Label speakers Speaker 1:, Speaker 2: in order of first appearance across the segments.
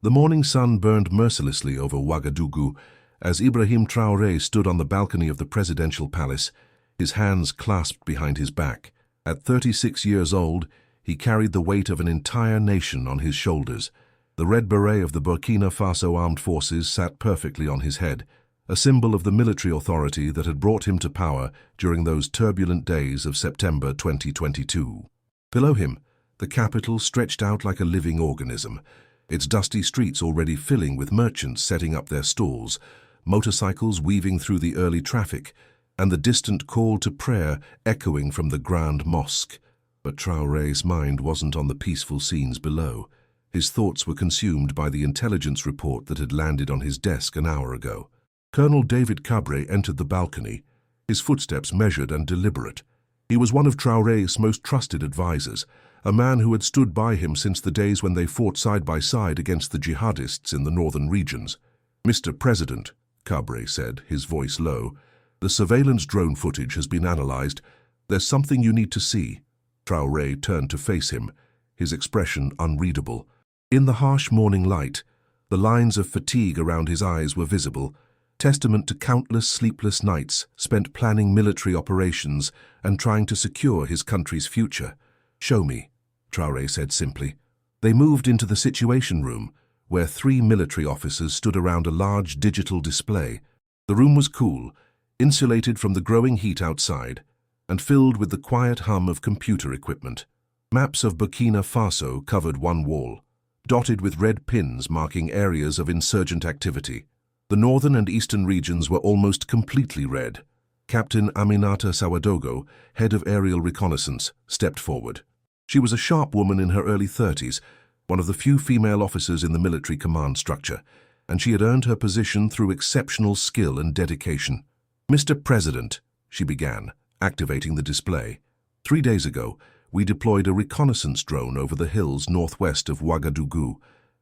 Speaker 1: The morning sun burned mercilessly over Ouagadougou as Ibrahim Traoré stood on the balcony of the presidential palace, his hands clasped behind his back. At 36 years old, he carried the weight of an entire nation on his shoulders. The red beret of the Burkina Faso Armed Forces sat perfectly on his head, a symbol of the military authority that had brought him to power during those turbulent days of September 2022. Below him, the capital stretched out like a living organism, its dusty streets already filling with merchants setting up their stalls, motorcycles weaving through the early traffic, and the distant call to prayer echoing from the Grand Mosque. But Traoré's mind wasn't on the peaceful scenes below. His thoughts were consumed by the intelligence report that had landed on his desk an hour ago. Colonel David Cabré entered the balcony, his footsteps measured and deliberate. He was one of Traoré's most trusted advisors, a man who had stood by him since the days when they fought side by side against the jihadists in the northern regions. "Mr. President," Cabré said, his voice low, "the surveillance drone footage has been analyzed. There's something you need to see." Traoré turned to face him, his expression unreadable. In the harsh morning light, the lines of fatigue around his eyes were visible, testament to countless sleepless nights spent planning military operations and trying to secure his country's future. "Show me," Traoré said simply. They moved into the Situation Room, where 3 military officers stood around a large digital display. The room was cool, insulated from the growing heat outside, and filled with the quiet hum of computer equipment. Maps of Burkina Faso covered one wall, dotted with red pins marking areas of insurgent activity. The northern and eastern regions were almost completely red. Captain Aminata Sawadogo, head of aerial reconnaissance, stepped forward. She was a sharp woman in her early 30s, one of the few female officers in the military command structure, and she had earned her position through exceptional skill and dedication. "Mr. President," she began, activating the display. 3 days ago, we deployed a reconnaissance drone over the hills northwest of Ouagadougou.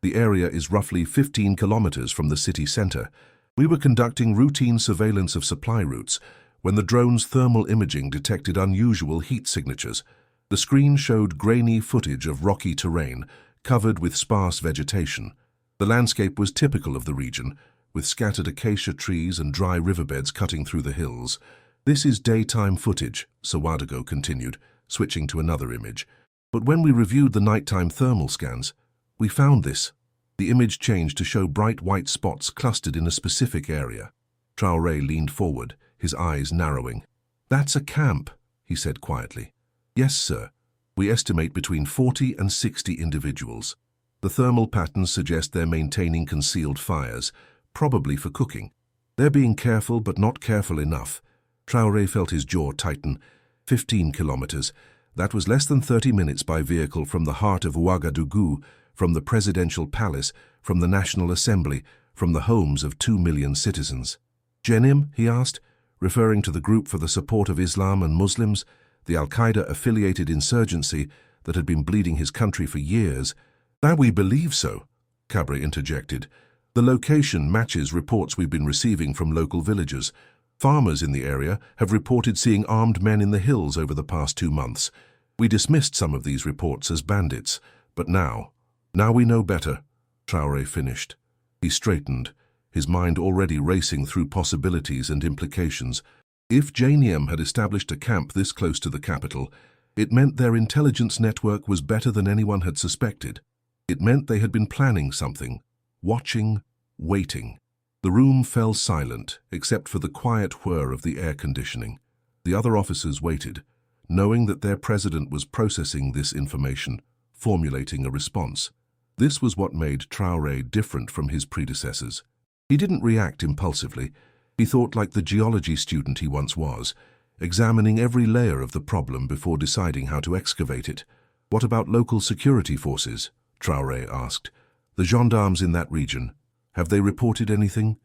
Speaker 1: The area is roughly 15 kilometers from the city center. We were conducting routine surveillance of supply routes when the drone's thermal imaging detected unusual heat signatures. The screen showed grainy footage of rocky terrain covered with sparse vegetation. The landscape was typical of the region, with scattered acacia trees and dry riverbeds cutting through the hills. "This is daytime footage," Sawadogo continued, switching to another image. "But when we reviewed the nighttime thermal scans, we found this." The image changed to show bright white spots clustered in a specific area. Traoré leaned forward, his eyes narrowing. "That's a camp," he said quietly. "Yes, sir. We estimate between 40 and 60 individuals. The thermal patterns suggest they're maintaining concealed fires, probably for cooking. They're being careful but not careful enough." Traoré felt his jaw tighten. 15 kilometers. That was less than 30 minutes by vehicle from the heart of Ouagadougou, from the presidential palace, from the National Assembly, from the homes of 2 million citizens. "Jenim?" he asked, referring to the Group for the Support of Islam and Muslims, the Al-Qaeda-affiliated insurgency that had been bleeding his country for years. "That we believe so," Cabré interjected. "The location matches reports we've been receiving from local villagers. Farmers in the area have reported seeing armed men in the hills over the past 2 months. We dismissed some of these reports as bandits, but now we know better," Traoré finished. He straightened, his mind already racing through possibilities and implications. If JNIM had established a camp this close to the capital, it meant their intelligence network was better than anyone had suspected. It meant they had been planning something, watching, waiting. The room fell silent, except for the quiet whir of the air conditioning. The other officers waited, knowing that their president was processing this information, formulating a response. This was what made Traoré different from his predecessors. He didn't react impulsively. He thought like the geology student he once was, examining every layer of the problem before deciding how to excavate it. "What about local security forces?" Traoré asked. "The gendarmes in that region, have they reported anything?"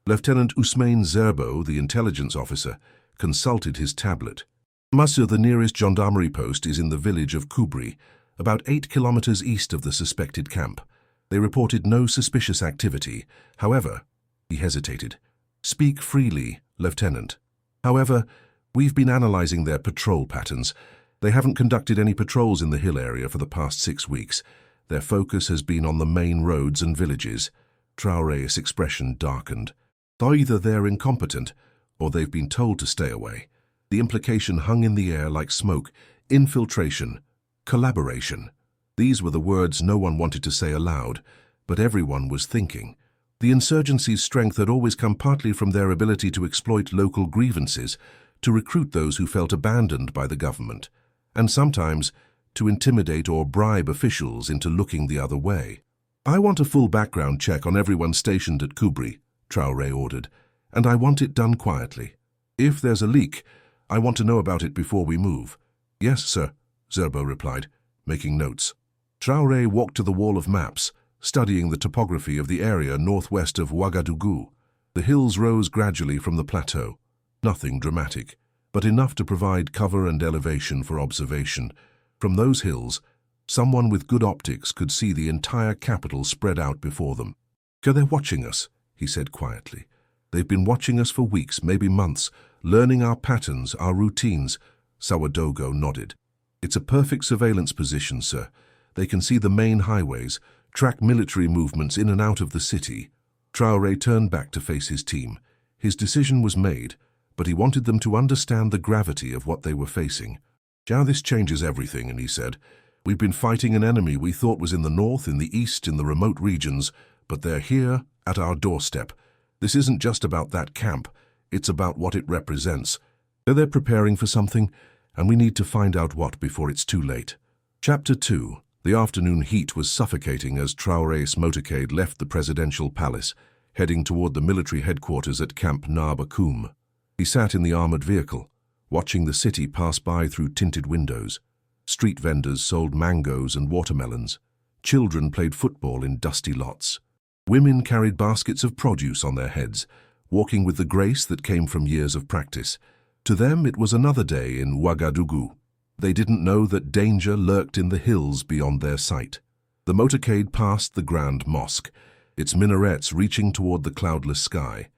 Speaker 1: Lieutenant Ousmane Zerbo, the intelligence officer, consulted his tablet. "Monsieur, the nearest gendarmerie post is in the village of Koubri, about 8 kilometers east of the suspected camp. They reported no suspicious activity. However," he hesitated, "speak freely, Lieutenant. However, we've been analyzing their patrol patterns. They haven't conducted any patrols in the hill area for the past 6 weeks. Their focus has been on the main roads and villages. Traoré's expression darkened. Either they're incompetent, or they've been told to stay away. The implication hung in the air like smoke. Infiltration. Collaboration. These were the words no one wanted to say aloud, but everyone was thinking. The insurgency's strength had always come partly from their ability to exploit local grievances, to recruit those who felt abandoned by the government, and sometimes to intimidate or bribe officials into looking the other way. "I want a full background check on everyone stationed at Kubri," Traoré ordered, "and I want it done quietly. If there's a leak, I want to know about it before we move." "Yes, sir," Zerbo replied, making notes. Traoré walked to the wall of maps, studying the topography of the area northwest of Ouagadougou. The hills rose gradually from the plateau. Nothing dramatic, but enough to provide cover and elevation for observation. From those hills, someone with good optics could see the entire capital spread out before them. "They're watching us," he said quietly. "They've been watching us for weeks, maybe months, learning our patterns, our routines." Sawadogo nodded. "It's a perfect surveillance position, sir. They can see the main highways, track military movements in and out of the city." Traoré turned back to face his team. His decision was made, but he wanted them to understand the gravity of what they were facing. "Now this changes everything," and he said. "We've been fighting an enemy we thought was in the north, in the east, in the remote regions, but they're here at our doorstep. This isn't just about that camp, it's about what it represents. They're preparing for something, and we need to find out what before it's too late." Chapter 2. The afternoon heat was suffocating as Traoré's motorcade left the presidential palace, heading toward the military headquarters at Camp Narbakoum. He sat in the armored vehicle, watching the city pass by through tinted windows. Street vendors sold mangoes and watermelons. Children played football in dusty lots. Women carried baskets of produce on their heads, walking with the grace that came from years of practice. To them, it was another day in Ouagadougou. They didn't know that danger lurked in the hills beyond their sight. The motorcade passed the Grand Mosque, its minarets reaching toward the cloudless sky.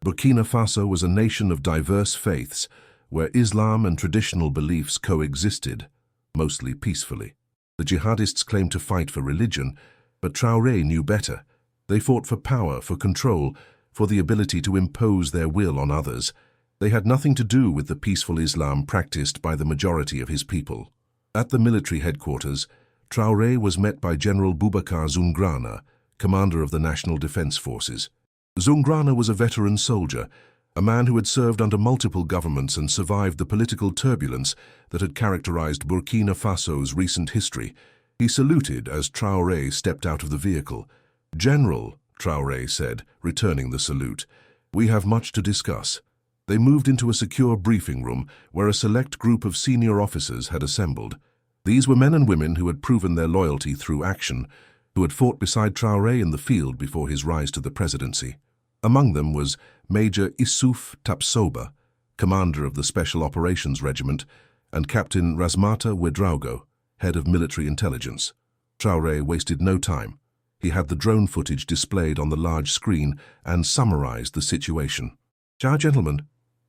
Speaker 1: Burkina Faso was a nation of diverse faiths, where Islam and traditional beliefs coexisted, mostly peacefully. The jihadists claimed to fight for religion, but Traoré knew better. They fought for power, for control, for the ability to impose their will on others. They had nothing to do with the peaceful Islam practiced by the majority of his people. At the military headquarters, Traoré was met by General Boubacar Zoungrana, commander of the National Defense Forces. Zoungrana was a veteran soldier, a man who had served under multiple governments and survived the political turbulence that had characterized Burkina Faso's recent history. He saluted as Traoré stepped out of the vehicle. "General," Traoré said, returning the salute, "we have much to discuss." They moved into a secure briefing room where a select group of senior officers had assembled. These were men and women who had proven their loyalty through action, who had fought beside Traoré in the field before his rise to the presidency. Among them was Major Issouf Tapsoba, commander of the Special Operations Regiment, and Captain Razmata Ouedraogo, head of military intelligence. Traoré wasted no time. He had the drone footage displayed on the large screen and summarized the situation. "Gentlemen,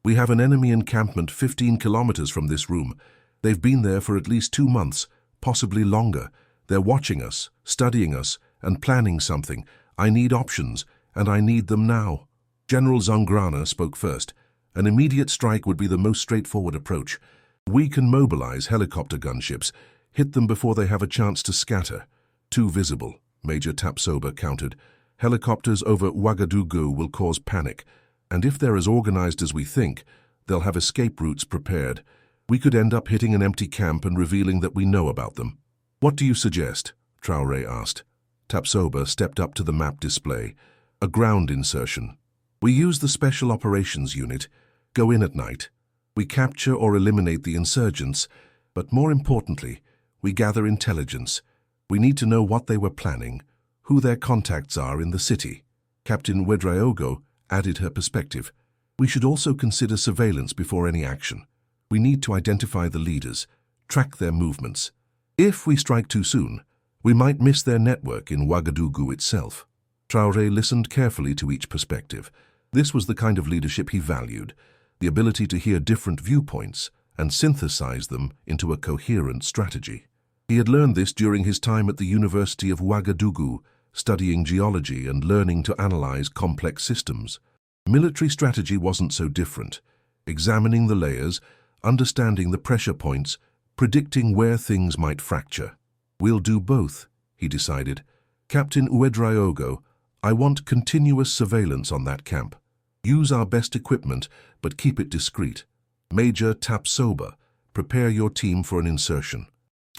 Speaker 1: we have an enemy encampment 15 kilometers from this room. They've been there for at least 2 months, possibly longer. They're watching us, studying us, and planning something. I need options, and I need them now." General Zoungrana spoke first. "An immediate strike would be the most straightforward approach. We can mobilize helicopter gunships, hit them before they have a chance to scatter." "Too visible," Major Tapsoba countered. "Helicopters over Ouagadougou will cause panic. And if they're as organized as we think, they'll have escape routes prepared. We could end up hitting an empty camp and revealing that we know about them." "What do you suggest?" Traoré asked. Tapsoba stepped up to the map display. "A ground insertion. We use the Special Operations Unit, go in at night. We capture or eliminate the insurgents, but more importantly, we gather intelligence. We need to know what they were planning, who their contacts are in the city." Captain Ouedraogo added her perspective. "We should also consider surveillance before any action. We need to identify the leaders, track their movements. If we strike too soon, we might miss their network in Ouagadougou itself." Traoré listened carefully to each perspective. This was the kind of leadership he valued, the ability to hear different viewpoints and synthesize them into a coherent strategy. He had learned this during his time at the University of Ouagadougou, studying geology and learning to analyze complex systems. Military strategy wasn't so different, examining the layers, understanding the pressure points, predicting where things might fracture. "We'll do both," he decided. "Captain Ouedraogo, I want continuous surveillance on that camp. Use our best equipment, but keep it discreet. Major Tapsoba, prepare your team for an insertion.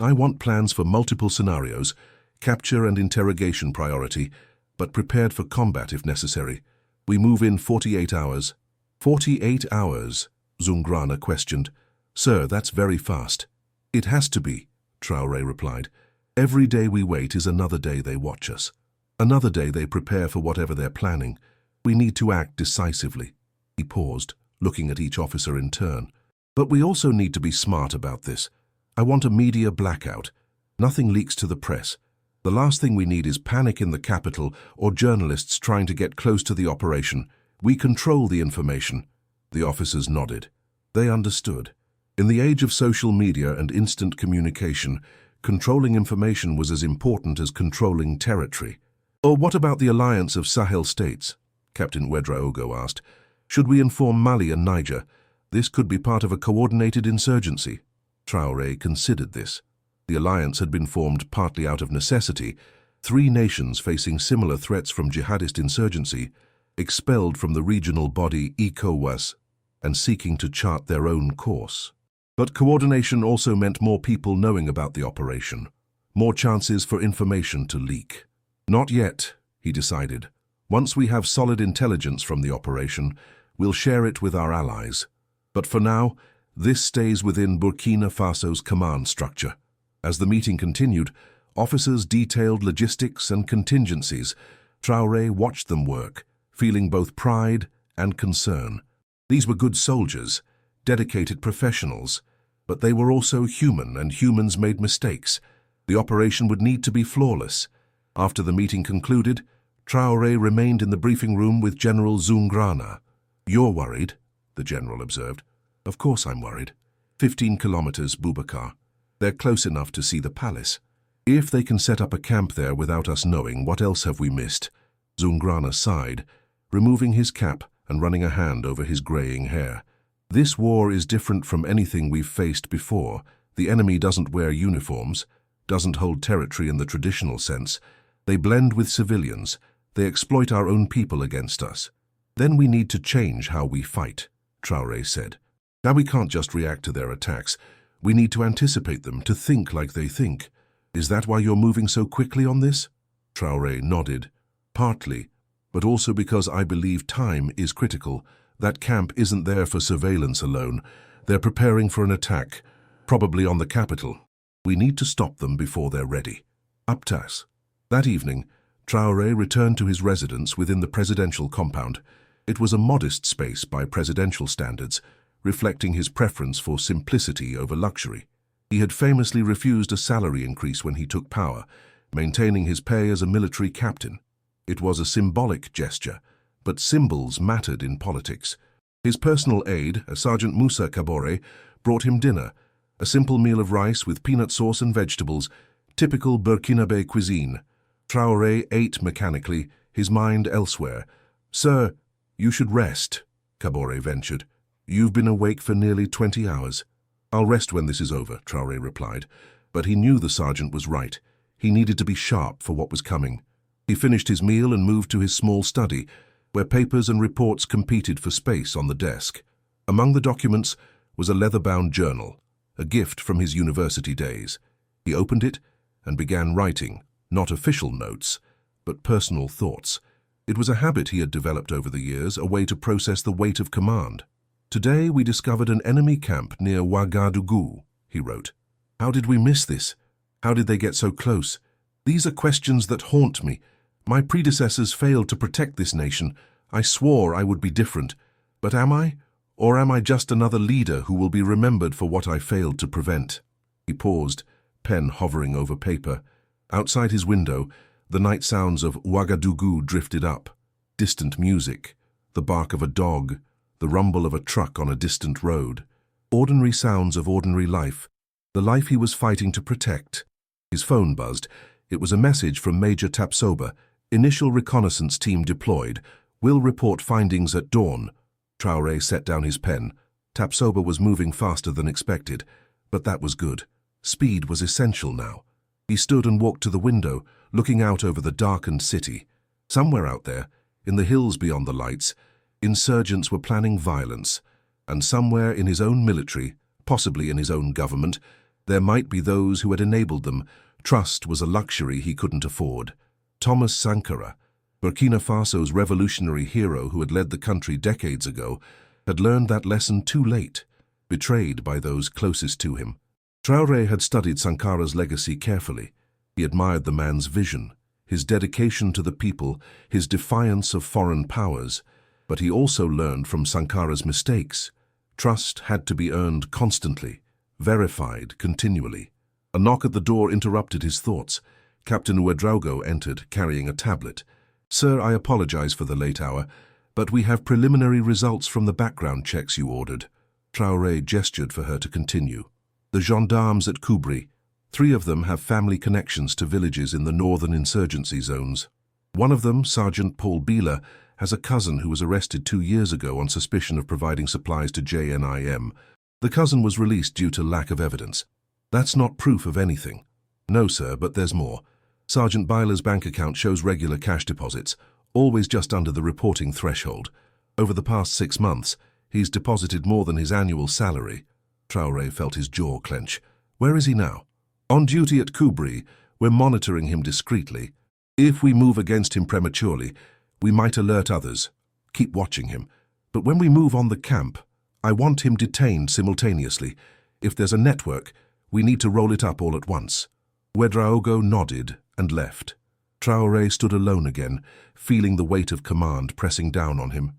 Speaker 1: I want plans for multiple scenarios, capture and interrogation priority, but prepared for combat if necessary. We move in 48 hours. 48 hours, Zungrana questioned. Sir, that's very fast. It has to be, Traoré replied. Every day we wait is another day they watch us. Another day they prepare for whatever they're planning. We need to act decisively. He paused, looking at each officer in turn. But we also need to be smart about this. I want a media blackout. Nothing leaks to the press. The last thing we need is panic in the capital or journalists trying to get close to the operation. We control the information. The officers nodded. They understood. In the age of social media and instant communication, controlling information was as important as controlling territory. Or what about the alliance of Sahel states? Captain Ouedraogo asked. Should we inform Mali and Niger? This could be part of a coordinated insurgency. Traoré considered this. The alliance had been formed partly out of necessity, 3 nations facing similar threats from jihadist insurgency, expelled from the regional body ECOWAS, and seeking to chart their own course. But coordination also meant more people knowing about the operation, more chances for information to leak. Not yet, he decided. Once we have solid intelligence from the operation, we'll share it with our allies. But for now, this stays within Burkina Faso's command structure. As the meeting continued, officers detailed logistics and contingencies. Traoré watched them work, feeling both pride and concern. These were good soldiers, dedicated professionals, but they were also human, and humans made mistakes. The operation would need to be flawless. After the meeting concluded, Traoré remained in the briefing room with General Zungrana. "You're worried," the general observed. "Of course I'm worried. 15 kilometers, Boubacar. They're close enough to see the palace. If they can set up a camp there without us knowing, what else have we missed?" Zungrana sighed, removing his cap and running a hand over his graying hair. "This war is different from anything we've faced before. The enemy doesn't wear uniforms, doesn't hold territory in the traditional sense. They blend with civilians. They exploit our own people against us. Then we need to change how we fight," Traoré said. "Now we can't just react to their attacks. We need to anticipate them, to think like they think. Is that why you're moving so quickly on this?" Traoré nodded. "Partly, but also because I believe time is critical. That camp isn't there for surveillance alone. They're preparing for an attack, probably on the capital. We need to stop them before they're ready." Uptas. That evening, Traoré returned to his residence within the presidential compound. It was a modest space by presidential standards, reflecting his preference for simplicity over luxury. He had famously refused a salary increase when he took power, maintaining his pay as a military captain. It was a symbolic gesture, but symbols mattered in politics. His personal aide, Sergeant Moussa Kabore, brought him dinner, a simple meal of rice with peanut sauce and vegetables, typical Burkinabe cuisine. Traoré ate mechanically, his mind elsewhere. "Sir, you should rest," Kabore ventured. "You've been awake for nearly 20 hours. "I'll rest when this is over," Traoré replied. But he knew the sergeant was right. He needed to be sharp for what was coming. He finished his meal and moved to his small study, where papers and reports competed for space on the desk. Among the documents was a leather-bound journal, a gift from his university days. He opened it and began writing, not official notes, but personal thoughts. It was a habit he had developed over the years, a way to process the weight of command. "Today we discovered an enemy camp near Ouagadougou," he wrote. "How did we miss this? How did they get so close? These are questions that haunt me. My predecessors failed to protect this nation. I swore I would be different. But am I? Or am I just another leader who will be remembered for what I failed to prevent?" He paused, pen hovering over paper. Outside his window, the night sounds of Ouagadougou drifted up. Distant music, the bark of a dog, the rumble of a truck on a distant road. Ordinary sounds of ordinary life, the life he was fighting to protect. His phone buzzed. It was a message from Major Tapsoba. Initial reconnaissance team deployed. Will report findings at dawn. Traoré set down his pen. Tapsoba was moving faster than expected, but that was good. Speed was essential now. He stood and walked to the window, looking out over the darkened city. Somewhere out there, in the hills beyond the lights, insurgents were planning violence, and somewhere in his own military, possibly in his own government, there might be those who had enabled them. Trust was a luxury he couldn't afford. Thomas Sankara, Burkina Faso's revolutionary hero who had led the country decades ago, had learned that lesson too late, betrayed by those closest to him. Traoré had studied Sankara's legacy carefully. He admired the man's vision, his dedication to the people, his defiance of foreign powers. But he also learned from Sankara's mistakes. Trust had to be earned constantly, verified continually. A knock at the door interrupted his thoughts. Captain Ouedraogo entered, carrying a tablet. "Sir, I apologize for the late hour, but we have preliminary results from the background checks you ordered." Traoré gestured for her to continue. "The gendarmes at Koubri. 3 of them have family connections to villages in the northern insurgency zones. One of them, Sergeant Paul Bila, has a cousin who was arrested 2 years ago on suspicion of providing supplies to JNIM. The cousin was released due to lack of evidence. That's not proof of anything." "No, sir, but there's more. Sergeant Bila's bank account shows regular cash deposits, always just under the reporting threshold. Over the past 6 months, he's deposited more than his annual salary." Traoré felt his jaw clench. "Where is he now?" "On duty at Koubri. We're monitoring him discreetly. If we move against him prematurely, we might alert others. Keep watching him. But when we move on the camp, I want him detained simultaneously. If there's a network, we need to roll it up all at once." Ouedraogo nodded and left. Traoré stood alone again, feeling the weight of command pressing down on him.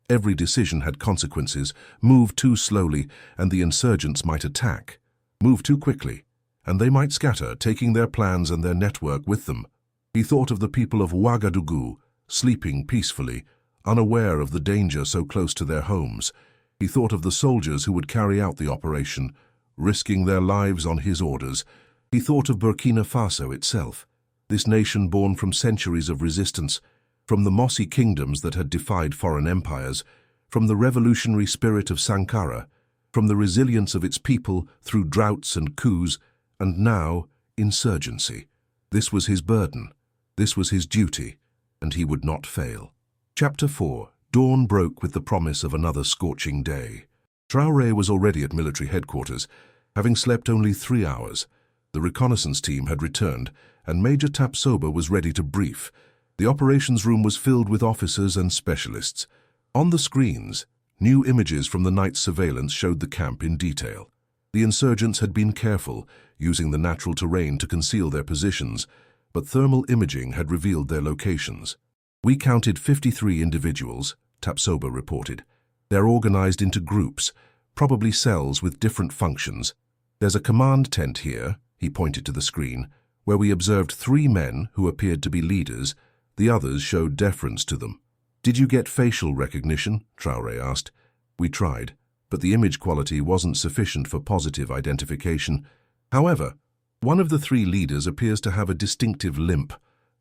Speaker 1: Every decision had consequences. Move too slowly, and the insurgents might attack. Move too quickly, and they might scatter, taking their plans and their network with them. He thought of the people of Ouagadougou, sleeping peacefully, unaware of the danger so close to their homes. He thought of the soldiers who would carry out the operation, risking their lives on his orders. He thought of Burkina Faso itself, this nation born from centuries of resistance, from the mossy kingdoms that had defied foreign empires, from the revolutionary spirit of Sankara, from the resilience of its people through droughts and coups, and now insurgency. This was his burden, this was his duty, and he would not fail. Chapter 4. Dawn broke with the promise of another scorching day. Traoré was already at military headquarters, having slept only 3 hours. The reconnaissance team had returned, and Major Tapsoba was ready to brief. The operations room was filled with officers and specialists. On the screens, new images from the night's surveillance showed the camp in detail. The insurgents had been careful, using the natural terrain to conceal their positions, but thermal imaging had revealed their locations. "We counted 53 individuals," Tapsoba reported. "They're organized into groups, probably cells with different functions. There's a command tent here," he pointed to the screen, "where we observed 3 men who appeared to be leaders. The others showed deference to them." "Did you get facial recognition?" Traoré asked. "We tried, but the image quality wasn't sufficient for positive identification. However, one of the 3 leaders appears to have a distinctive limp.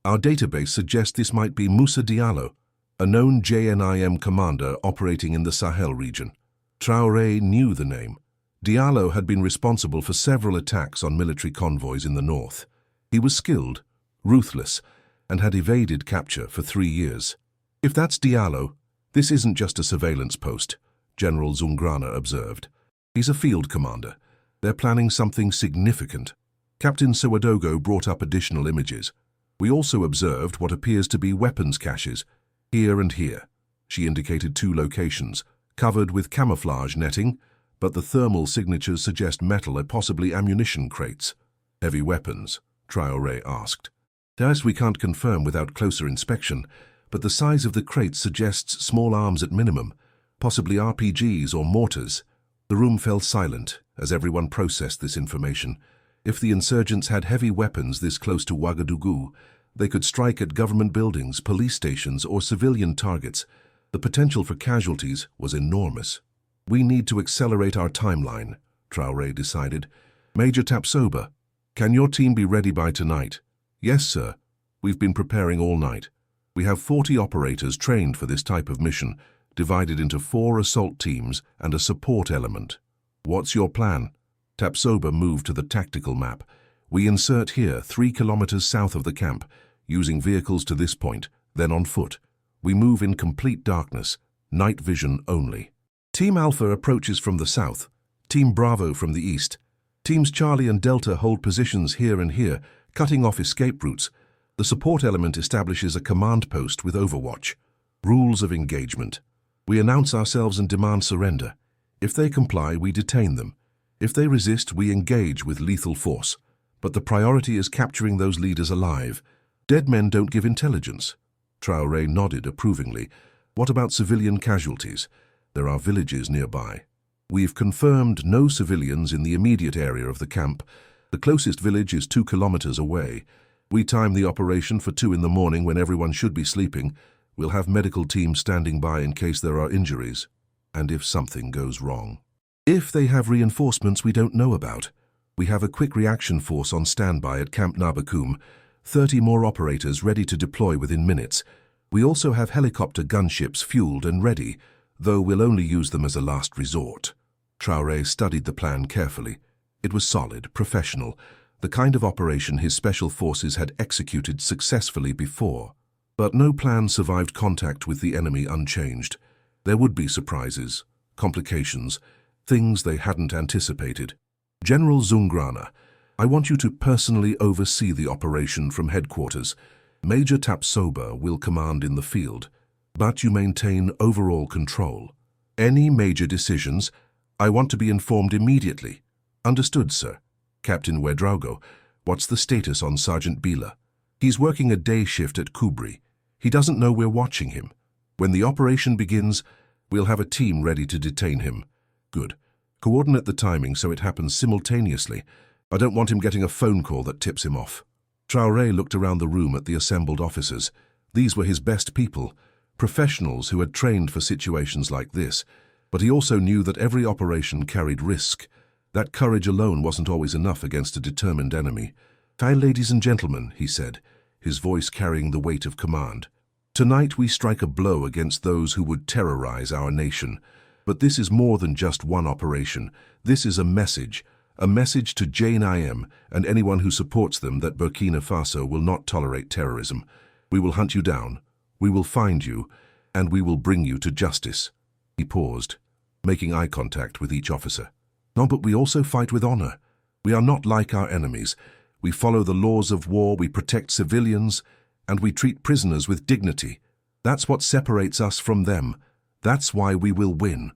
Speaker 1: Our database suggests this might be Moussa Diallo, a known JNIM commander operating in the Sahel region." Traoré knew the name. Diallo had been responsible for several attacks on military convoys in the north. He was skilled, ruthless, and had evaded capture for 3 years. "If that's Diallo, this isn't just a surveillance post," General Zungrana observed. "He's a field commander. They're planning something significant." Captain Ouedraogo brought up additional images. "We also observed what appears to be weapons caches, here and here." She indicated 2 locations, covered with camouflage netting, but the thermal signatures suggest metal and possibly ammunition crates. "Heavy weapons?" Traoré asked. "Yes, we can't confirm without closer inspection, but the size of the crates suggests small arms at minimum, possibly RPGs or mortars." The room fell silent as everyone processed this information. If the insurgents had heavy weapons this close to Ouagadougou, they could strike at government buildings, police stations, or civilian targets. The potential for casualties was enormous. "We need to accelerate our timeline," Traoré decided. "Major Tapsoba, Can your team be ready by tonight? Yes, sir. We've been preparing all night. We have 40 operators trained for this type of mission, divided into 4 assault teams and a support element. What's your plan? Tapsoba moved to the tactical map. We insert here 3 kilometers south of the camp, using vehicles to this point, then on foot. We move in complete darkness, night vision only. Team Alpha approaches from the south, Team Bravo from the east. Teams Charlie and Delta hold positions here and here, cutting off escape routes. The support element establishes a command post with overwatch. Rules of engagement. We announce ourselves and demand surrender. If they comply, we detain them. If they resist, we engage with lethal force. But the priority is capturing those leaders alive. Dead men don't give intelligence. Traoré nodded approvingly. What about civilian casualties? There are villages nearby. We've confirmed no civilians in the immediate area of the camp. The closest village is 2 kilometers away. We time the operation for 2 in the morning when everyone should be sleeping. We'll have medical teams standing by in case there are injuries, and if something goes wrong. If they have reinforcements we don't know about. We have a quick reaction force on standby at Camp Nabakum, 30 more operators ready to deploy within minutes. We also have helicopter gunships fueled and ready, though we'll only use them as a last resort. Traoré studied the plan carefully. It was solid, professional, the kind of operation his special forces had executed successfully before. But no plan survived contact with the enemy unchanged. There would be surprises, complications, things they hadn't anticipated. General Zungrana, I want you to personally oversee the operation from headquarters. Major Tapsoba will command in the field, but you maintain overall control. Any major decisions, I want to be informed immediately. Understood, sir. Captain Wedraugo, what's the status on Sergeant Bila? He's working a day shift at Kubri. He doesn't know we're watching him. When the operation begins, we'll have a team ready to detain him. Good. Coordinate the timing so it happens simultaneously. I don't want him getting a phone call that tips him off. Traoré looked around the room at the assembled officers. These were his best people, professionals who had trained for situations like this, but he also knew that every operation carried risk. That courage alone wasn't always enough against a determined enemy. "Hi, ladies and gentlemen," he said, his voice carrying the weight of command. "Tonight we strike a blow against those who would terrorize our nation. But this is more than just one operation. This is a message to JNIM and anyone who supports them that Burkina Faso will not tolerate terrorism. We will hunt you down, we will find you, and we will bring you to justice." He paused, making eye contact with each officer. "No, but we also fight with honor. We are not like our enemies. We follow the laws of war, we protect civilians, and we treat prisoners with dignity. That's what separates us from them. That's why we will win."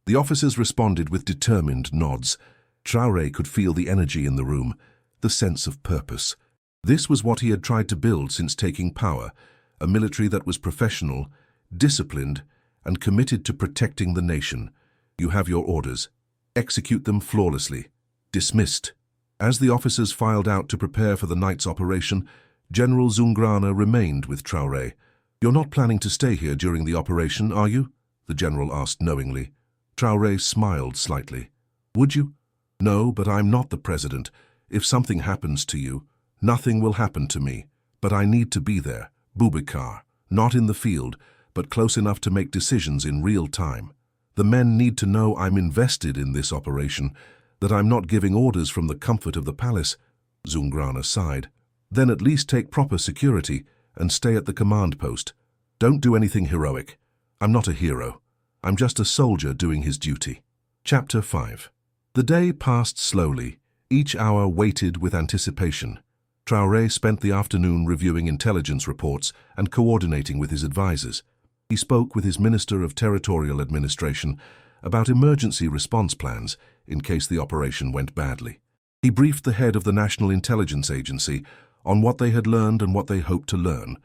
Speaker 1: The officers responded with determined nods. Traoré could feel the energy in the room, the sense of purpose. This was what he had tried to build since taking power, a military that was professional, disciplined, and committed to protecting the nation. You have your orders. Execute them flawlessly. Dismissed. As the officers filed out to prepare for the night's operation, General Zungrana remained with Traoré. "You're not planning to stay here during the operation, are you?" the general asked knowingly. Traoré smiled slightly. "Would you?" "No, but I'm not the president. If something happens to you, nothing will happen to me. But I need to be there, Boubacar, not in the field, but close enough to make decisions in real time. The men need to know I'm invested in this operation, that I'm not giving orders from the comfort of the palace." Zungrana sighed. "Then at least take proper security and stay at the command post. Don't do anything heroic. I'm not a hero. I'm just a soldier doing his duty." Chapter 5. The day passed slowly, each hour waited with anticipation. Traoré spent the afternoon reviewing intelligence reports and coordinating with his advisors. He spoke with his Minister of Territorial Administration about emergency response plans in case the operation went badly. He briefed the head of the National Intelligence Agency on what they had learned and what they hoped to learn.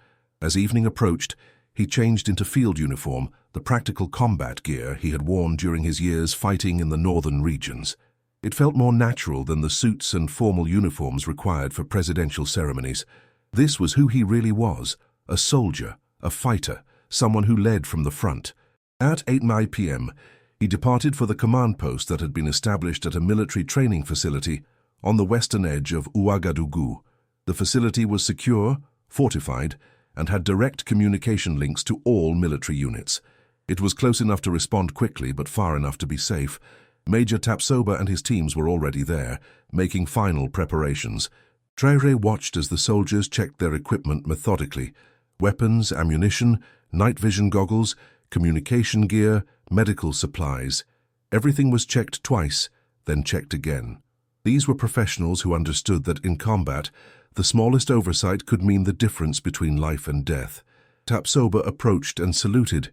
Speaker 1: As evening approached, he changed into field uniform, the practical combat gear he had worn during his years fighting in the northern regions. It felt more natural than the suits and formal uniforms required for presidential ceremonies. This was who he really was, a soldier, a fighter, someone who led from the front. At 8 p.m., he departed for the command post that had been established at a military training facility on the western edge of Ouagadougou. The facility was secure, fortified, and had direct communication links to all military units. It was close enough to respond quickly, but far enough to be safe. Major Tapsoba and his teams were already there, making final preparations. Traoré watched as the soldiers checked their equipment methodically. Weapons, ammunition, night vision goggles, communication gear, medical supplies. Everything was checked twice, then checked again. These were professionals who understood that in combat, the smallest oversight could mean the difference between life and death. Tapsoba approached and saluted.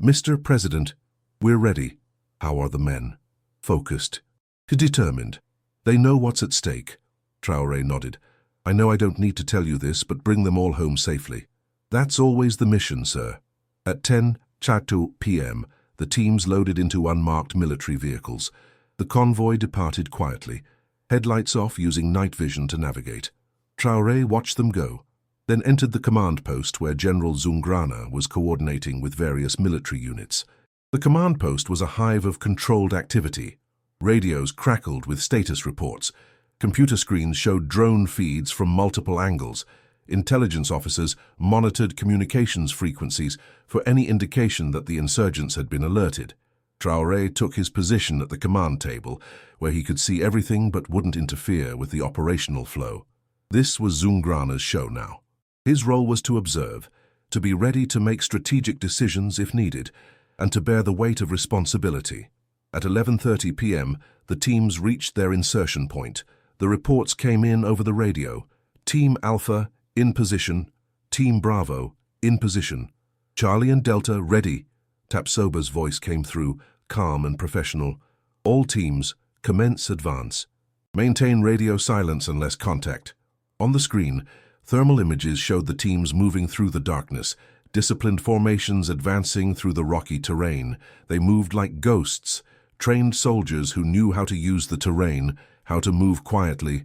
Speaker 1: "Mr. President, we're ready." "How are the men?" "Focused." "Determined." "They know what's at stake." Traoré nodded. "I know I don't need to tell you this, but bring them all home safely." "That's always the mission, sir." At 10:02 p.m., the teams loaded into unmarked military vehicles. The convoy departed quietly, headlights off using night vision to navigate. Traoré watched them go, then entered the command post where General Zungrana was coordinating with various military units. The command post was a hive of controlled activity. Radios crackled with status reports. Computer screens showed drone feeds from multiple angles. Intelligence officers monitored communications frequencies for any indication that the insurgents had been alerted. Traoré took his position at the command table, where he could see everything but wouldn't interfere with the operational flow. This was Zungrana's show now. His role was to observe, to be ready to make strategic decisions if needed, and to bear the weight of responsibility. At 11:30 p.m., the teams reached their insertion point. The reports came in over the radio. Team Alpha, in position. Team Bravo, in position. Charlie and Delta, ready. Tapsoba's voice came through, calm and professional. All teams, commence advance. Maintain radio silence unless contact. On the screen, thermal images showed the teams moving through the darkness, disciplined formations advancing through the rocky terrain. They moved like ghosts, trained soldiers who knew how to use the terrain, how to move quietly,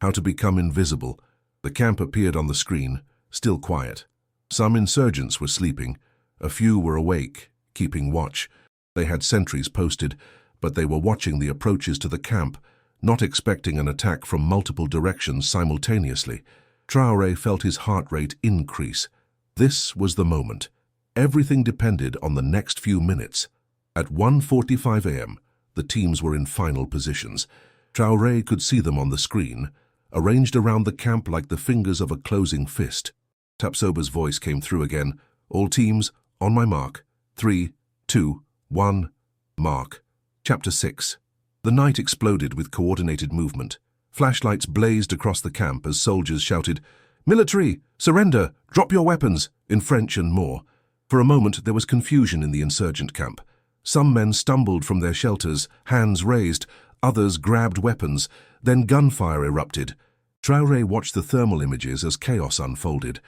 Speaker 1: how to become invisible. The camp appeared on the screen, still quiet. Some insurgents were sleeping. A few were awake, keeping watch. They had sentries posted, but they were watching the approaches to the camp, not expecting an attack from multiple directions simultaneously. Traoré felt his heart rate increase. This was the moment. Everything depended on the next few minutes. At 1:45 a.m., the teams were in final positions. Traoré could see them on the screen, arranged around the camp like the fingers of a closing fist. Tapsoba's voice came through again. "All teams, on my mark. 3, 2, 1, mark." Chapter 6. The night exploded with coordinated movement. Flashlights blazed across the camp as soldiers shouted, "Military! Surrender! Drop your weapons!" in French and more. For a moment there was confusion in the insurgent camp. Some men stumbled from their shelters, hands raised. Others grabbed weapons. Then gunfire erupted. Traoré watched the thermal images as chaos unfolded.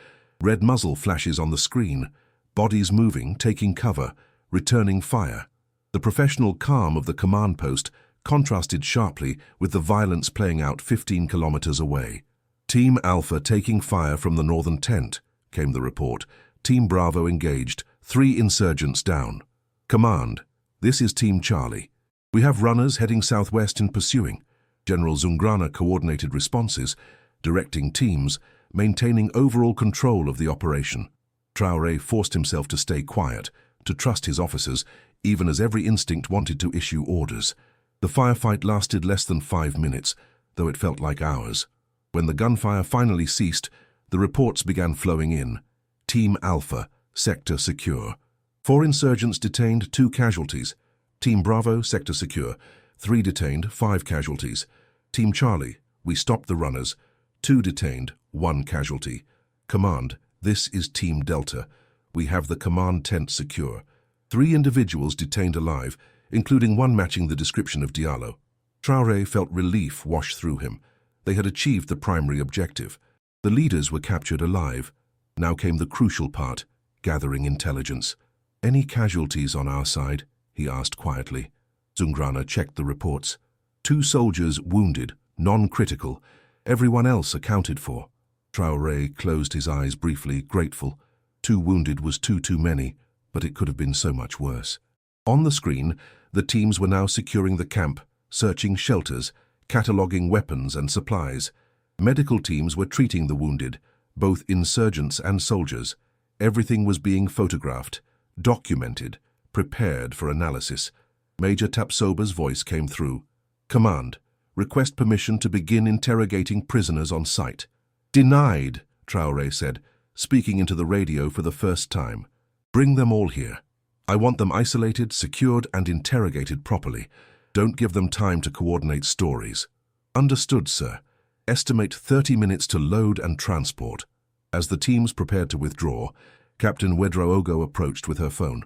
Speaker 1: Red muzzle flashes on the screen. Bodies moving, taking cover, returning fire. The professional calm of the command post contrasted sharply with the violence playing out 15 kilometers away. "Team Alpha taking fire from the northern tent," came the report. "Team Bravo engaged. 3 insurgents down." "Command, this is Team Charlie. We have runners heading southwest and pursuing." General Zungrana coordinated responses, directing teams, maintaining overall control of the operation. Traoré forced himself to stay quiet, to trust his officers, even as every instinct wanted to issue orders. The firefight lasted less than 5 minutes, though it felt like hours. When the gunfire finally ceased, the reports began flowing in. Team Alpha, sector secure. 4 insurgents detained, 2 casualties. Team Bravo, sector secure. 3 detained, 5 casualties. Team Charlie, we stopped the runners. 2 detained, 1 casualty. Command, this is Team Delta. We have the command tent secure. 3 individuals detained alive, including one matching the description of Diallo. Traoré felt relief wash through him. They had achieved the primary objective. The leaders were captured alive. Now came the crucial part, gathering intelligence. "Any casualties on our side?" he asked quietly. Zungrana checked the reports. 2 soldiers wounded, non-critical. Everyone else accounted for. Traoré closed his eyes briefly, grateful. 2 wounded was too many, but it could have been so much worse. On the screen, the teams were now securing the camp, searching shelters, cataloguing weapons and supplies. Medical teams were treating the wounded, both insurgents and soldiers. Everything was being photographed, documented, prepared for analysis. Major Tapsoba's voice came through. "Command, request permission to begin interrogating prisoners on site." "Denied," Traoré said, speaking into the radio for the first time. "Bring them all here. I want them isolated, secured, and interrogated properly. Don't give them time to coordinate stories." "Understood, sir. Estimate 30 minutes to load and transport." As the teams prepared to withdraw, Captain Ouedraogo approached with her phone.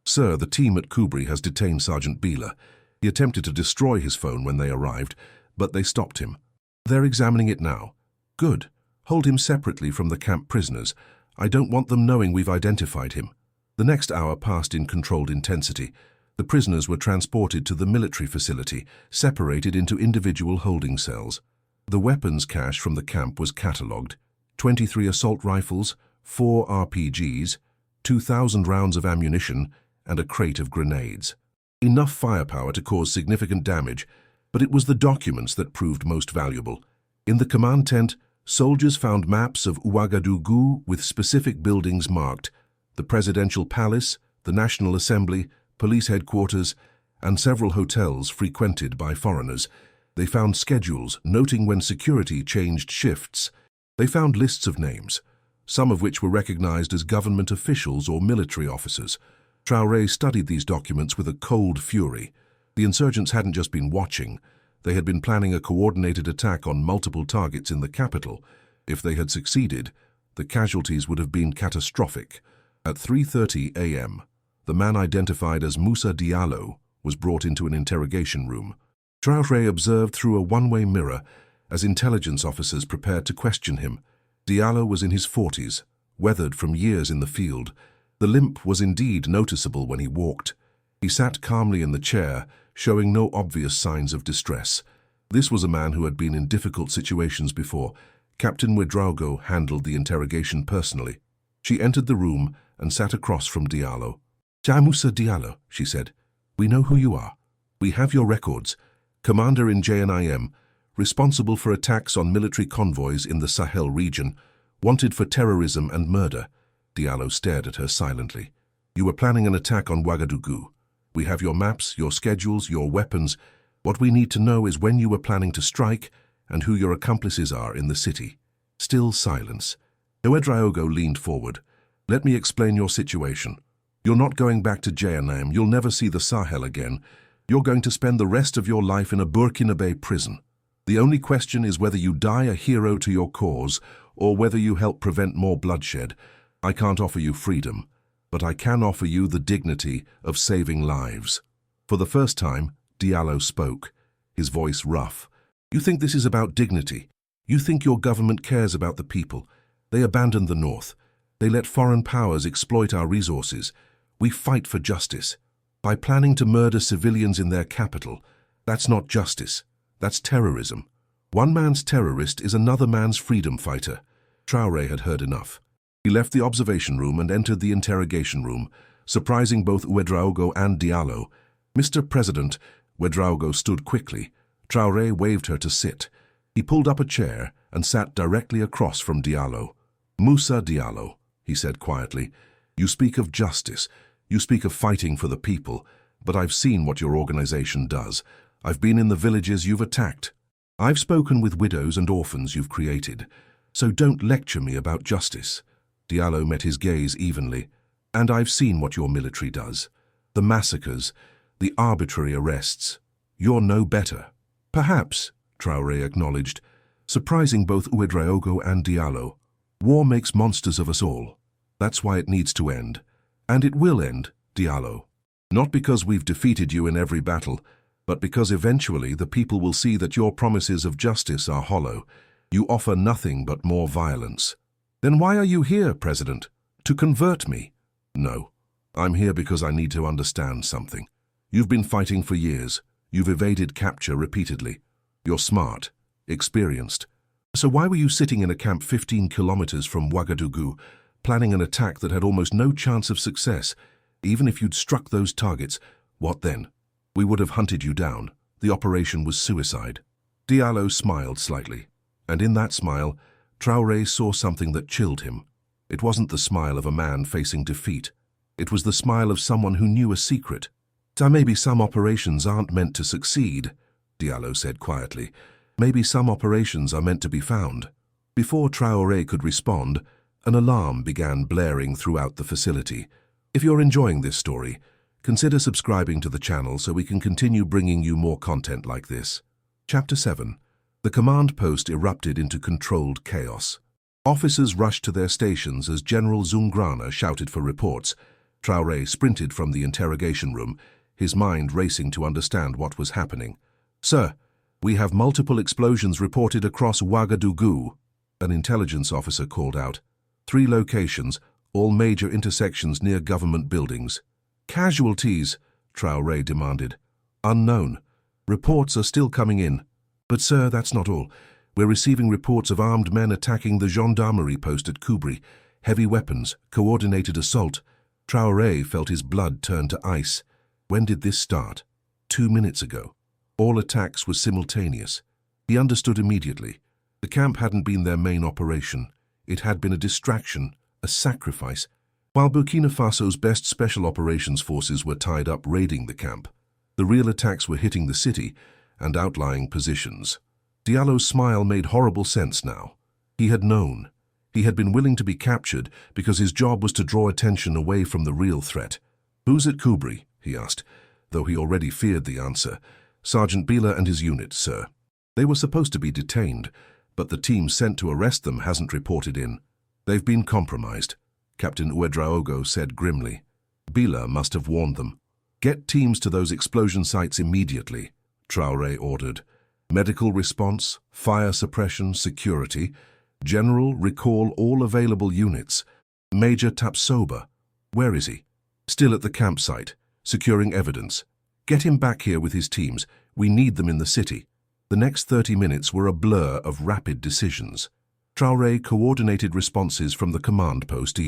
Speaker 1: "Sir, the team at Kubri has detained Sergeant Bila. He attempted to destroy his phone when they arrived, but they stopped him. They're examining it now." "Good. Hold him separately from the camp prisoners. I don't want them knowing we've identified him." The next hour passed in controlled intensity. The prisoners were transported to the military facility, separated into individual holding cells. The weapons cache from the camp was catalogued: 23 assault rifles, 4 RPGs, 2,000 rounds of ammunition, and a crate of grenades. Enough firepower to cause significant damage, but it was the documents that proved most valuable. In the command tent, soldiers found maps of Ouagadougou with specific buildings marked: the Presidential Palace, the National Assembly, police headquarters, and several hotels frequented by foreigners. They found schedules noting when security changed shifts. They found lists of names, some of which were recognized as government officials or military officers. Traoré studied these documents with a cold fury. The insurgents hadn't just been watching. They had been planning a coordinated attack on multiple targets in the capital. If they had succeeded, the casualties would have been catastrophic. At 3:30 a.m., the man identified as Moussa Diallo was brought into an interrogation room. Traoré observed through a one-way mirror as intelligence officers prepared to question him. Diallo was in his 40s, weathered from years in the field. The limp was indeed noticeable when he walked. He sat calmly in the chair, showing no obvious signs of distress. This was a man who had been in difficult situations before. Captain Ouedraogo handled the interrogation personally. She entered the room and sat across from Diallo. "Moussa Diallo," she said, "we know who you are. We have your records. Commander in JNIM, responsible for attacks on military convoys in the Sahel region, wanted for terrorism and murder." Diallo stared at her silently. "You were planning an attack on Ouagadougou. We have your maps, your schedules, your weapons. What we need to know is when you were planning to strike and who your accomplices are in the city." Still silence. Ouedraogo leaned forward. "Let me explain your situation. You're not going back to JNIM. You'll never see the Sahel again. You're going to spend the rest of your life in a Burkinabe prison. The only question is whether you die a hero to your cause or whether you help prevent more bloodshed. I can't offer you freedom, but I can offer you the dignity of saving lives." For the first time, Diallo spoke, his voice rough. "You think this is about dignity? You think your government cares about the people? They abandoned the North. They let foreign powers exploit our resources. We fight for justice. By planning to murder civilians in their capital, that's not justice. That's terrorism. One man's terrorist is another man's freedom fighter." Traoré had heard enough. He left the observation room and entered the interrogation room, surprising both Ouedraogo and Diallo. "Mr. President," Ouedraogo stood quickly. Traoré waved her to sit. He pulled up a chair and sat directly across from Diallo. "Moussa Diallo," he said quietly, "you speak of justice. You speak of fighting for the people, but I've seen what your organization does. I've been in the villages you've attacked. I've spoken with widows and orphans you've created. So don't lecture me about justice." Diallo met his gaze evenly. "And I've seen what your military does. The massacres, the arbitrary arrests. You're no better." "Perhaps," Traoré acknowledged, surprising both Ouedraogo and Diallo. "War makes monsters of us all. That's why it needs to end. And it will end, Diallo. Not because we've defeated you in every battle, but because eventually the people will see that your promises of justice are hollow. You offer nothing but more violence." "Then why are you here, President? To convert me?" "No. I'm here because I need to understand something. You've been fighting for years. You've evaded capture repeatedly. You're smart, experienced. So why were you sitting in a camp 15 kilometers from Ouagadougou, planning an attack that had almost no chance of success? Even if you'd struck those targets, what then? We would have hunted you down. The operation was suicide." Diallo smiled slightly, and in that smile, Traoré saw something that chilled him. It wasn't the smile of a man facing defeat. It was the smile of someone who knew a secret. Maybe some operations aren't meant to succeed, Diallo said quietly. Maybe some operations are meant to be found. Before Traoré could respond, an alarm began blaring throughout the facility. If you're enjoying this story, consider subscribing to the channel so we can continue bringing you more content like this. Chapter 7. The command post erupted into controlled chaos. Officers rushed to their stations as General Zungrana shouted for reports. Traoré sprinted from the interrogation room, his mind racing to understand what was happening. "Sir, we have multiple explosions reported across Ouagadougou," an intelligence officer called out. 3 locations, all major intersections near government buildings. "Casualties?" Traoré demanded. "Unknown. Reports are still coming in. But sir, that's not all. We're receiving reports of armed men attacking the gendarmerie post at Koubri. Heavy weapons, coordinated assault." Traoré felt his blood turn to ice. When did this start? 2 minutes ago. All attacks were simultaneous. He understood immediately. The camp hadn't been their main operation. It had been a distraction, a sacrifice. While Burkina Faso's best special operations forces were tied up raiding the camp, the real attacks were hitting the city and outlying positions. Diallo's smile made horrible sense now. He had known. He had been willing to be captured because his job was to draw attention away from the real threat. "Who's at Koubri?" he asked, though he already feared the answer. "Sergeant Bila and his unit, sir. They were supposed to be detained, but the team sent to arrest them hasn't reported in. They've been compromised," Captain Ouedraogo said grimly. "Bila must have warned them." "Get teams to those explosion sites immediately," Traoré ordered. "Medical response, fire suppression, security. General, recall all available units. Major Tapsoba, where is he?" "Still at the campsite, securing evidence. Get him back here with his teams. We need them in the city." The next 30 minutes were a blur of rapid decisions. Traoré coordinated responses from the command post,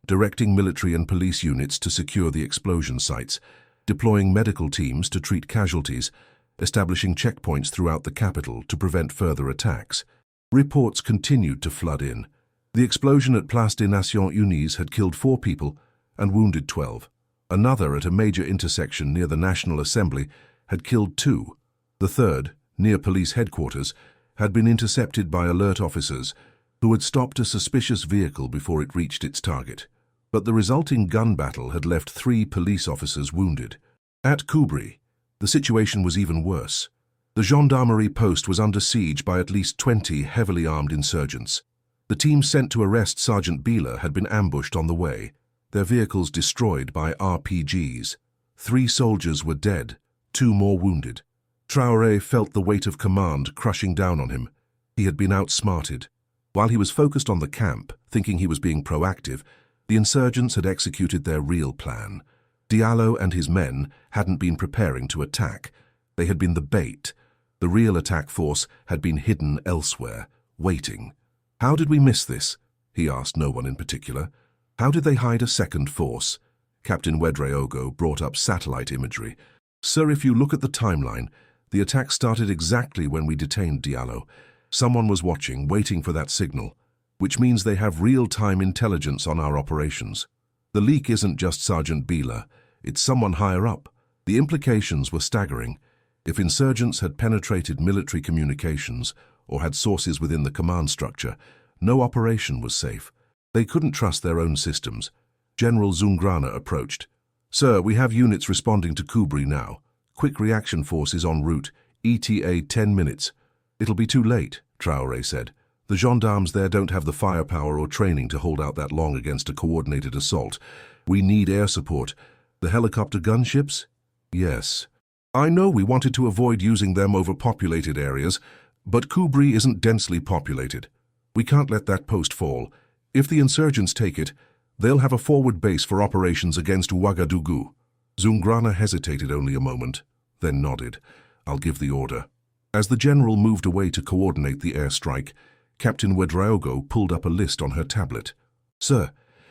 Speaker 1: directing military and police units to secure the explosion sites, deploying medical teams to treat casualties, establishing checkpoints throughout the capital to prevent further attacks. Reports continued to flood in. The explosion at Place des Nations Unies had killed 4 people and wounded 12. Another at a major intersection near the National Assembly had killed 2. The third, near police headquarters, had been intercepted by alert officers who had stopped a suspicious vehicle before it reached its target. But the resulting gun battle had left 3 police officers wounded. At Koubri, the situation was even worse. The gendarmerie post was under siege by at least 20 heavily armed insurgents. The team sent to arrest Sergeant Bila had been ambushed on the way, their vehicles destroyed by RPGs. 3 soldiers were dead, 2 more wounded. Traoré felt the weight of command crushing down on him. He had been outsmarted. While he was focused on the camp, thinking he was being proactive, the insurgents had executed their real plan. Diallo and his men hadn't been preparing to attack. They had been the bait. The real attack force had been hidden elsewhere, waiting. "How did we miss this?" he asked no one in particular. "How did they hide a second force?" Captain Ouedraogo brought up satellite imagery. "Sir, if you look at the timeline, the attack started exactly when we detained Diallo. Someone was watching, waiting for that signal, which means they have real-time intelligence on our operations. The leak isn't just Sergeant Bila, it's someone higher up." The implications were staggering. If insurgents had penetrated military communications or had sources within the command structure, no operation was safe. They couldn't trust their own systems. General Zungrana approached. "Sir, we have units responding to Koubri now. Quick reaction force is en route. ETA 10 minutes. "It'll be too late," Traoré said. "The gendarmes there don't have the firepower or training to hold out that long against a coordinated assault. We need air support. The helicopter gunships?" "Yes. I know we wanted to avoid using them over populated areas, but Koubri isn't densely populated. We can't let that post fall. If the insurgents take it, they'll have a forward base for operations against Ouagadougou." Zungrana hesitated only a moment, then nodded. "I'll give the order." As the general moved away to coordinate the airstrike, Captain Ouedraogo pulled up a list on her tablet. "Sir,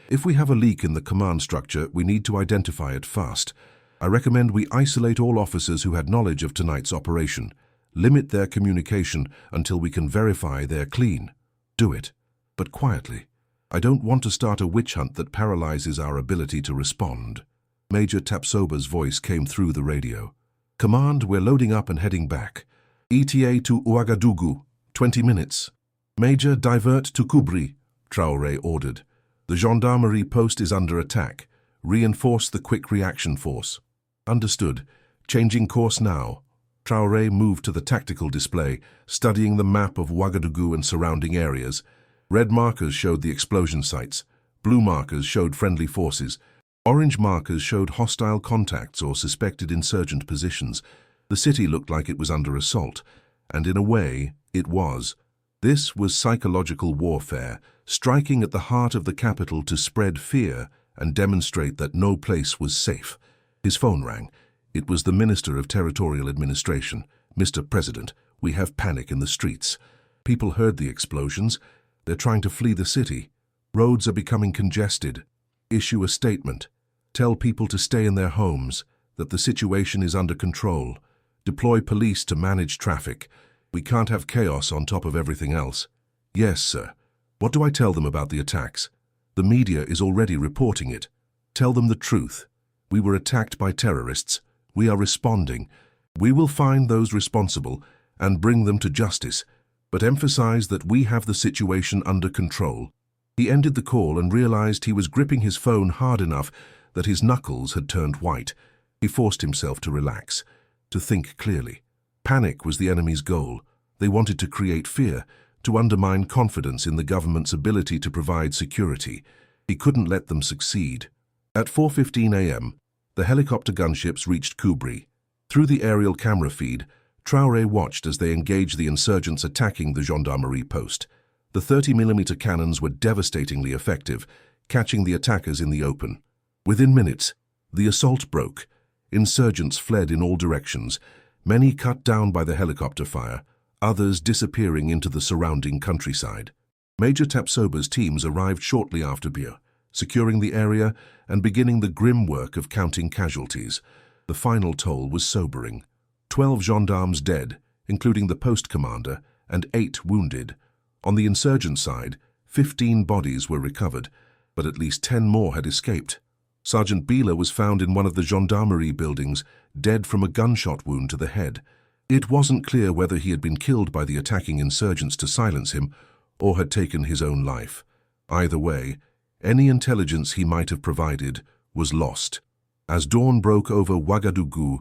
Speaker 1: if we have a leak in the command structure, we need to identify it fast. I recommend we isolate all officers who had knowledge of tonight's operation. Limit their communication until we can verify they're clean. Do it, but quietly. I don't want to start a witch hunt that paralyzes our ability to respond." Major Tapsoba's voice came through the radio. "Command, we're loading up and heading back. ETA to Ouagadougou, 20 minutes. Major, divert to Koubri," Traoré ordered. "The gendarmerie post is under attack. Reinforce the quick reaction force." "Understood. Changing course now." Traoré moved to the tactical display, studying the map of Ouagadougou and surrounding areas. Red markers showed the explosion sites. Blue markers showed friendly forces. Orange markers showed hostile contacts or suspected insurgent positions. The city looked like it was under assault, and in a way, it was. This was psychological warfare, striking at the heart of the capital to spread fear and demonstrate that no place was safe. His phone rang. It was the Minister of Territorial Administration. "Mr. President, we have panic in the streets. People heard the explosions. They're trying to flee the city. Roads are becoming congested. Issue a statement. Tell people to stay in their homes, that the situation is under control. Deploy police to manage traffic. We can't have chaos on top of everything else." "Yes, sir. What do I tell them about the attacks?" "The media is already reporting it. Tell them the truth. We were attacked by terrorists. We are responding. We will find those responsible and bring them to justice, but emphasize that we have the situation under control." He ended the call and realized he was gripping his phone hard enough that his knuckles had turned white. He forced himself to relax, to think clearly. Panic was the enemy's goal. They wanted to create fear, to undermine confidence in the government's ability to provide security. He couldn't let them succeed. At 4:15 a.m., the helicopter gunships reached Koubri. Through the aerial camera feed, Traoré watched as they engaged the insurgents attacking the gendarmerie post. The 30mm cannons were devastatingly effective, catching the attackers in the open. Within minutes, the assault broke. Insurgents fled in all directions, many cut down by the helicopter fire, others disappearing into the surrounding countryside. Major Tapsoba's teams arrived shortly after Bir, securing the area and beginning the grim work of counting casualties. The final toll was sobering. 12 gendarmes dead, including the post commander, and 8 wounded. On the insurgent side, 15 bodies were recovered, but at least 10 more had escaped. Sergeant Bila was found in one of the gendarmerie buildings, dead from a gunshot wound to the head. It wasn't clear whether he had been killed by the attacking insurgents to silence him or had taken his own life. Either way, any intelligence he might have provided was lost. As dawn broke over Ouagadougou,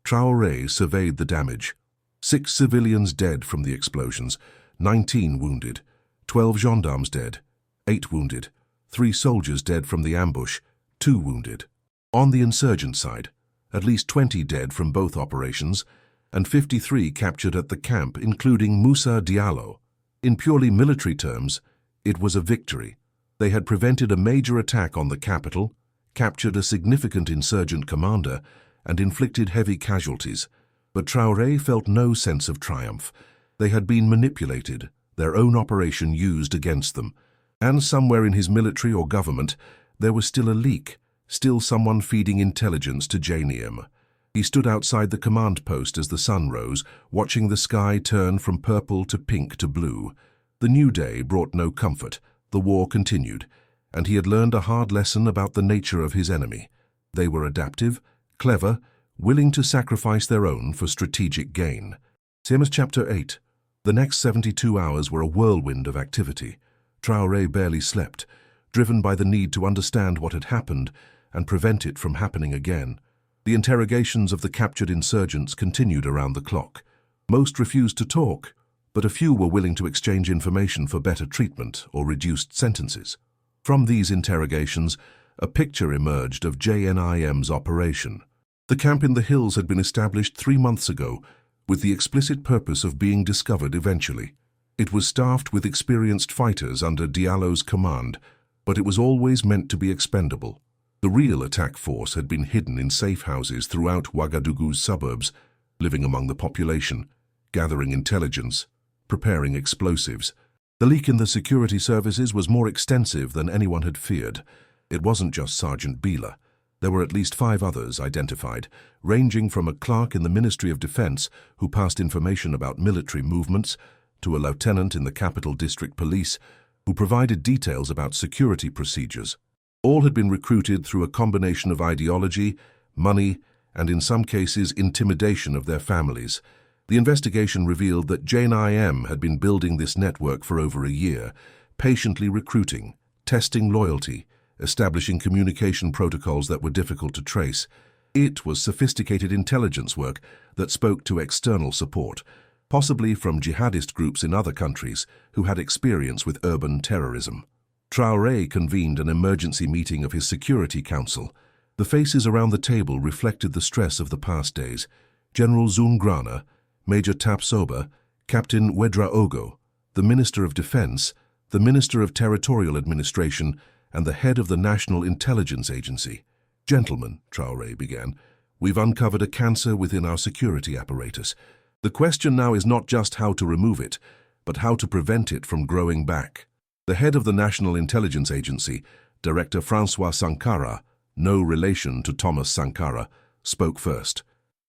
Speaker 1: Traoré surveyed the damage. 6 civilians dead from the explosions, 19 wounded, 12 gendarmes dead, 8 wounded, 3 soldiers dead from the ambush, 2 wounded. On the insurgent side, at least 20 dead from both operations, and 53 captured at the camp, including Moussa Diallo. In purely military terms, it was a victory. They had prevented a major attack on the capital, captured a significant insurgent commander, and inflicted heavy casualties. But Traoré felt no sense of triumph. They had been manipulated, their own operation used against them. And somewhere in his military or government, there was still a leak, still someone feeding intelligence to Janiem. He stood outside the command post as the sun rose, watching the sky turn from purple to pink to blue. The new day brought no comfort. The war continued, and he had learned a hard lesson about the nature of his enemy. They were adaptive, clever, willing to sacrifice their own for strategic gain. Same as Chapter 8. The next 72 hours were a whirlwind of activity. Traoré barely slept, driven by the need to understand what had happened and prevent it from happening again. The interrogations of the captured insurgents continued around the clock. Most refused to talk, but a few were willing to exchange information for better treatment or reduced sentences. From these interrogations, a picture emerged of JNIM's operation. The camp in the hills had been established 3 months ago, with the explicit purpose of being discovered eventually. It was staffed with experienced fighters under Diallo's command, but it was always meant to be expendable. The real attack force had been hidden in safe houses throughout Ouagadougou's suburbs, living among the population, gathering intelligence, preparing explosives. The leak in the security services was more extensive than anyone had feared. It wasn't just Sergeant Bila. There were at least 5 others identified, ranging from a clerk in the Ministry of Defense who passed information about military movements to a lieutenant in the Capital District Police who provided details about security procedures. All had been recruited through a combination of ideology, money, and in some cases intimidation of their families. The investigation revealed that Jane IM had been building this network for over a year, patiently recruiting, testing loyalty, establishing communication protocols that were difficult to trace. It was sophisticated intelligence work that spoke to external support, possibly from jihadist groups in other countries who had experience with urban terrorism. Traoré convened an emergency meeting of his Security Council. The faces around the table reflected the stress of the past days. General Zungrana, Major Tapsoba, Captain Wedraogo, the Minister of Defense, the Minister of Territorial Administration, and the head of the National Intelligence Agency. "Gentlemen," Traoré began, "we've uncovered a cancer within our security apparatus. The question now is not just how to remove it, but how to prevent it from growing back." The head of the National Intelligence Agency, Director François Sankara, no relation to Thomas Sankara, spoke first.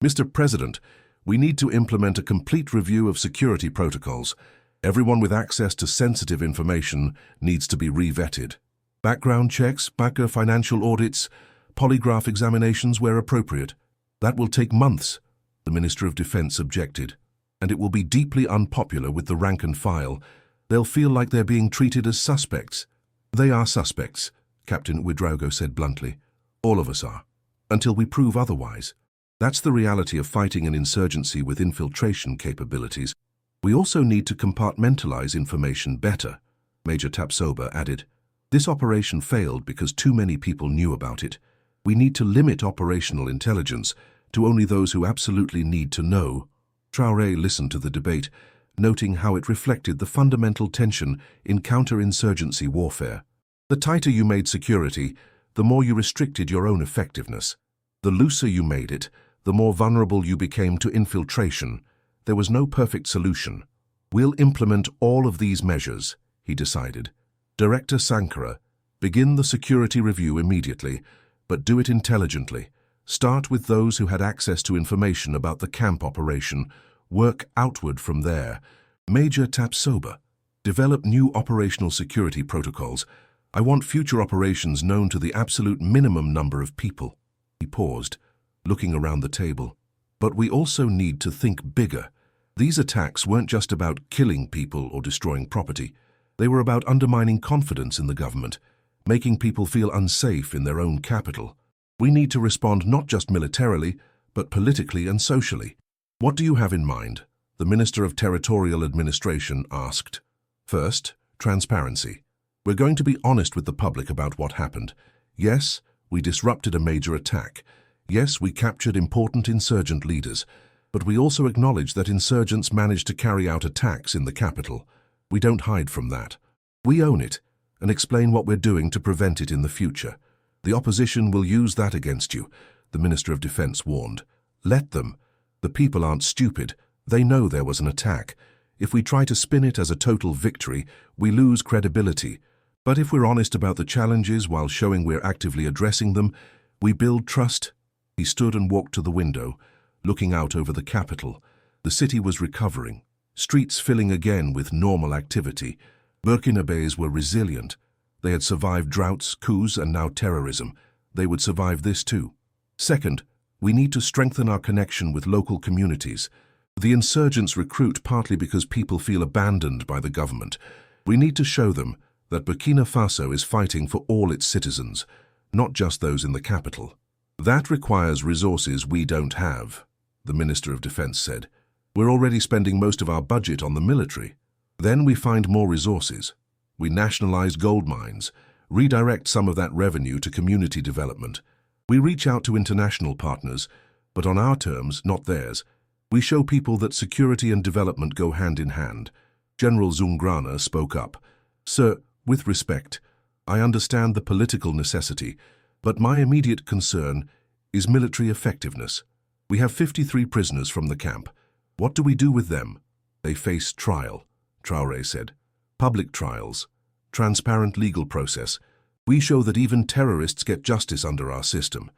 Speaker 1: "Mr. President, we need to implement a complete review of security protocols. Everyone with access to sensitive information needs to be re-vetted. Background checks, financial audits, polygraph examinations where appropriate. That will take months," the Minister of Defense objected. "And it will be deeply unpopular with the rank and file. They'll feel like they're being treated as suspects." "They are suspects," Captain Wedraogo said bluntly. "All of us are, until we prove otherwise. That's the reality of fighting an insurgency with infiltration capabilities. We also need to compartmentalize information better," Major Tapsoba added. "This operation failed because too many people knew about it. We need to limit operational intelligence to only those who absolutely need to know." Traoré listened to the debate, noting how it reflected the fundamental tension in counterinsurgency warfare. The tighter you made security, the more you restricted your own effectiveness. The looser you made it, the more vulnerable you became to infiltration. There was no perfect solution. "We'll implement all of these measures," he decided. "Director Sankara, begin the security review immediately, but do it intelligently. Start with those who had access to information about the camp operation. Work outward from there. Major Tapsoba, develop new operational security protocols. I want future operations known to the absolute minimum number of people." He paused, looking around the table. "But we also need to think bigger. These attacks weren't just about killing people or destroying property. They were about undermining confidence in the government, making people feel unsafe in their own capital. We need to respond not just militarily, but politically and socially." "What do you have in mind?" the Minister of Territorial Administration asked. "First, transparency. We're going to be honest with the public about what happened. Yes, we disrupted a major attack. Yes, we captured important insurgent leaders. But we also acknowledge that insurgents managed to carry out attacks in the capital. We don't hide from that. We own it and explain what we're doing to prevent it in the future. The opposition will use that against you," the Minister of Defense warned. "Let them. The people aren't stupid. They know there was an attack. If we try to spin it as a total victory, we lose credibility. But if we're honest about the challenges while showing we're actively addressing them, we build trust." He stood and walked to the window, looking out over the capital. The city was recovering, streets filling again with normal activity. Burkinabés were resilient. They had survived droughts, coups, and now terrorism. They would survive this too. Second, we need to strengthen our connection with local communities. The insurgents recruit partly because people feel abandoned by the government. We need to show them that Burkina Faso is fighting for all its citizens, not just those in the capital. "That requires resources we don't have," the Minister of Defense said. "We're already spending most of our budget on the military." Then we find more resources. We nationalize gold mines, redirect some of that revenue to community development. We reach out to international partners, but on our terms, not theirs. We show people that security and development go hand in hand. General Zungrana spoke up. "Sir, with respect, I understand the political necessity, but my immediate concern is military effectiveness. We have 53 prisoners from the camp. What do we do with them?" "They face trial," Traoré said. "Public trials, transparent legal process. We show that even terrorists get justice under our system.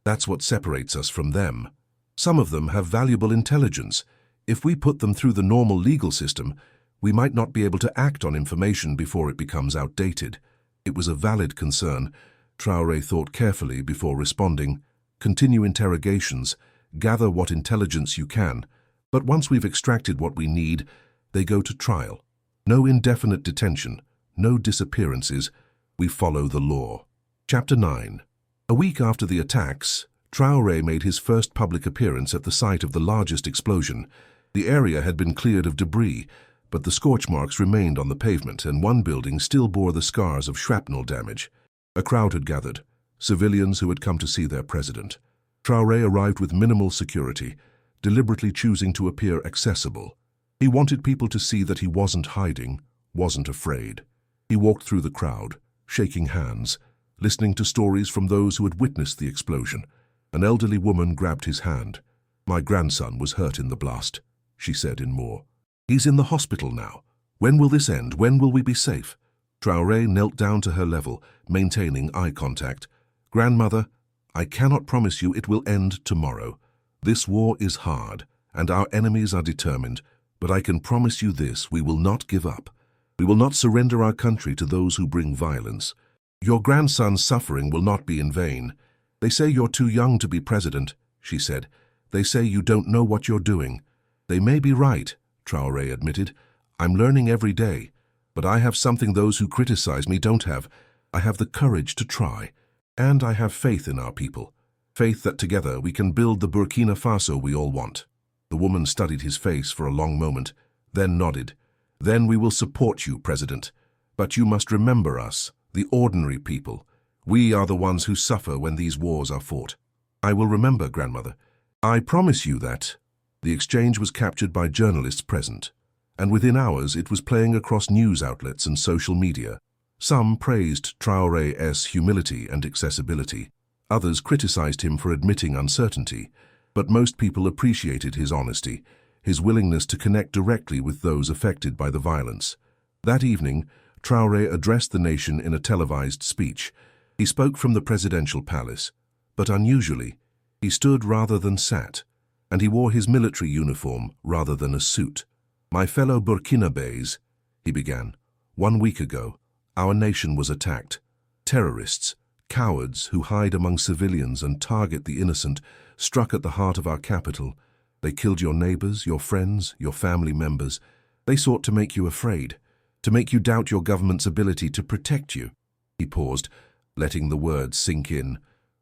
Speaker 1: That's what separates us from them. Some of them have valuable intelligence. If we put them through the normal legal system, we might not be able to act on information before it becomes outdated. It was a valid concern. Traoré thought carefully before responding. Continue interrogations, gather what intelligence you can, but once we've extracted what we need, they go to trial. No indefinite detention, no disappearances. We follow the law. Chapter 9. A week after the attacks, Traoré made his first public appearance at the site of the largest explosion. The area had been cleared of debris, but the scorch marks remained on the pavement, and one building still bore the scars of shrapnel damage. A crowd had gathered, civilians who had come to see their president. Traoré arrived with minimal security, deliberately choosing to appear accessible. He wanted people to see that he wasn't hiding, wasn't afraid. He walked through the crowd, shaking hands, listening to stories from those who had witnessed the explosion. An elderly woman grabbed his hand. "My grandson was hurt in the blast," she said in Moor. "He's in the hospital now. When will this end? When will we be safe?" Traoré knelt down to her level, maintaining eye contact. "Grandmother, I cannot promise you it will end tomorrow. This war is hard, and our enemies are determined, but I can promise you this: we will not give up. We will not surrender our country to those who bring violence. Your grandson's suffering will not be in vain. They say you're too young to be president," she said. "They say you don't know what you're doing." "They may be right," Traoré admitted. "I'm learning every day, but I have something those who criticize me don't have. I have the courage to try, and I have faith in our people. Faith that together we can build the Burkina Faso we all want." The woman studied his face for a long moment, then nodded. "Then we will support you, President. But you must remember us, the ordinary people. We are the ones who suffer when these wars are fought." "I will remember, grandmother. I promise you that." The exchange was captured by journalists present, and within hours it was playing across news outlets and social media. Some praised Traoré's humility and accessibility. Others criticized him for admitting uncertainty, but most people appreciated his honesty, his willingness to connect directly with those affected by the violence. That evening, Traoré addressed the nation in a televised speech. He spoke from the presidential palace, but unusually, he stood rather than sat, and he wore his military uniform rather than a suit. "My fellow Burkinabés," he began, "1 week ago, our nation was attacked. Terrorists, cowards who hide among civilians and target the innocent, struck at the heart of our capital. They killed your neighbors, your friends, your family members. They sought to make you afraid, to make you doubt your government's ability to protect you." He paused, letting the words sink in.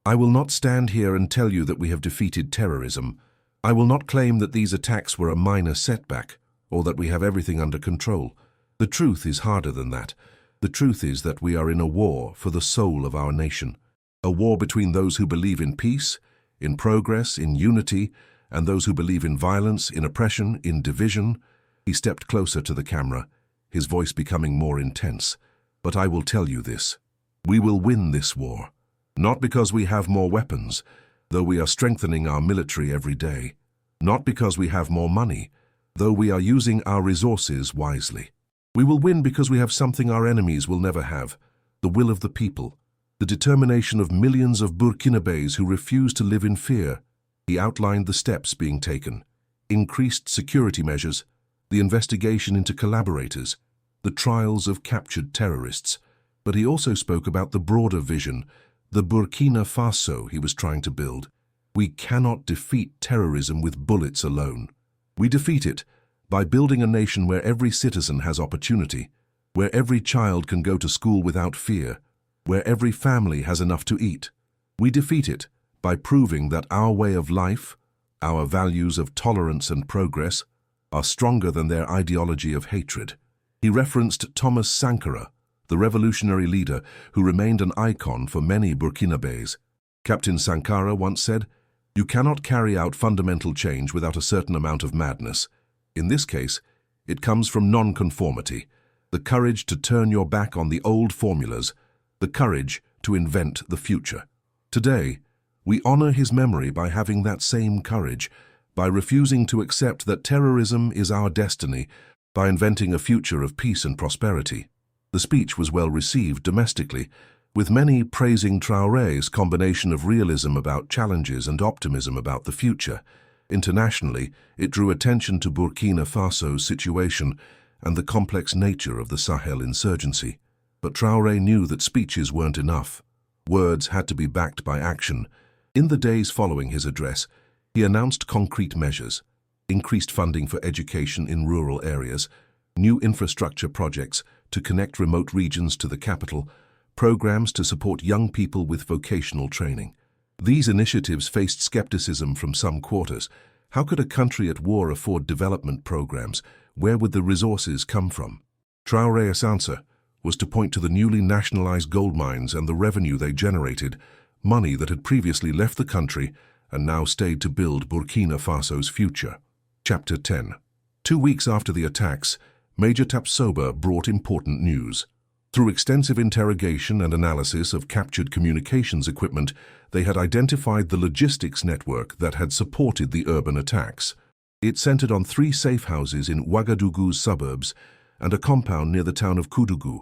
Speaker 1: "I will not stand here and tell you that we have defeated terrorism. I will not claim that these attacks were a minor setback, or that we have everything under control. The truth is harder than that. The truth is that we are in a war for the soul of our nation. A war between those who believe in peace, in progress, in unity, and those who believe in violence, in oppression, in division." He stepped closer to the camera, his voice becoming more intense. "But I will tell you this. We will win this war. Not because we have more weapons, though we are strengthening our military every day. Not because we have more money, though we are using our resources wisely. We will win because we have something our enemies will never have: the will of the people, the determination of millions of Burkinabés who refuse to live in fear." He outlined the steps being taken: increased security measures, the investigation into collaborators, the trials of captured terrorists. But he also spoke about the broader vision, the Burkina Faso he was trying to build. We cannot defeat terrorism with bullets alone. We defeat it by building a nation where every citizen has opportunity, where every child can go to school without fear, where every family has enough to eat. We defeat it by proving that our way of life, our values of tolerance and progress, are stronger than their ideology of hatred. He referenced Thomas Sankara, the revolutionary leader who remained an icon for many Burkinabés. Captain Sankara once said, "You cannot carry out fundamental change without a certain amount of madness. In this case, it comes from nonconformity, the courage to turn your back on the old formulas, the courage to invent the future." Today, we honor his memory by having that same courage, by refusing to accept that terrorism is our destiny, by inventing a future of peace and prosperity. The speech was well received domestically, with many praising Traoré's combination of realism about challenges and optimism about the future. Internationally, it drew attention to Burkina Faso's situation and the complex nature of the Sahel insurgency. But Traoré knew that speeches weren't enough. Words had to be backed by action. In the days following his address, he announced concrete measures: increased funding for education in rural areas, new infrastructure projects to connect remote regions to the capital, programs to support young people with vocational training. These initiatives faced skepticism from some quarters. How could a country at war afford development programs? Where would the resources come from? Traoré's answer was to point to the newly nationalized gold mines and the revenue they generated, money that had previously left the country and now stayed to build Burkina Faso's future. Chapter 10. 2 weeks after the attacks, Major Tapsoba brought important news. Through extensive interrogation and analysis of captured communications equipment, they had identified the logistics network that had supported the urban attacks. It centered on 3 safe houses in Ouagadougou's suburbs and a compound near the town of Koudougou,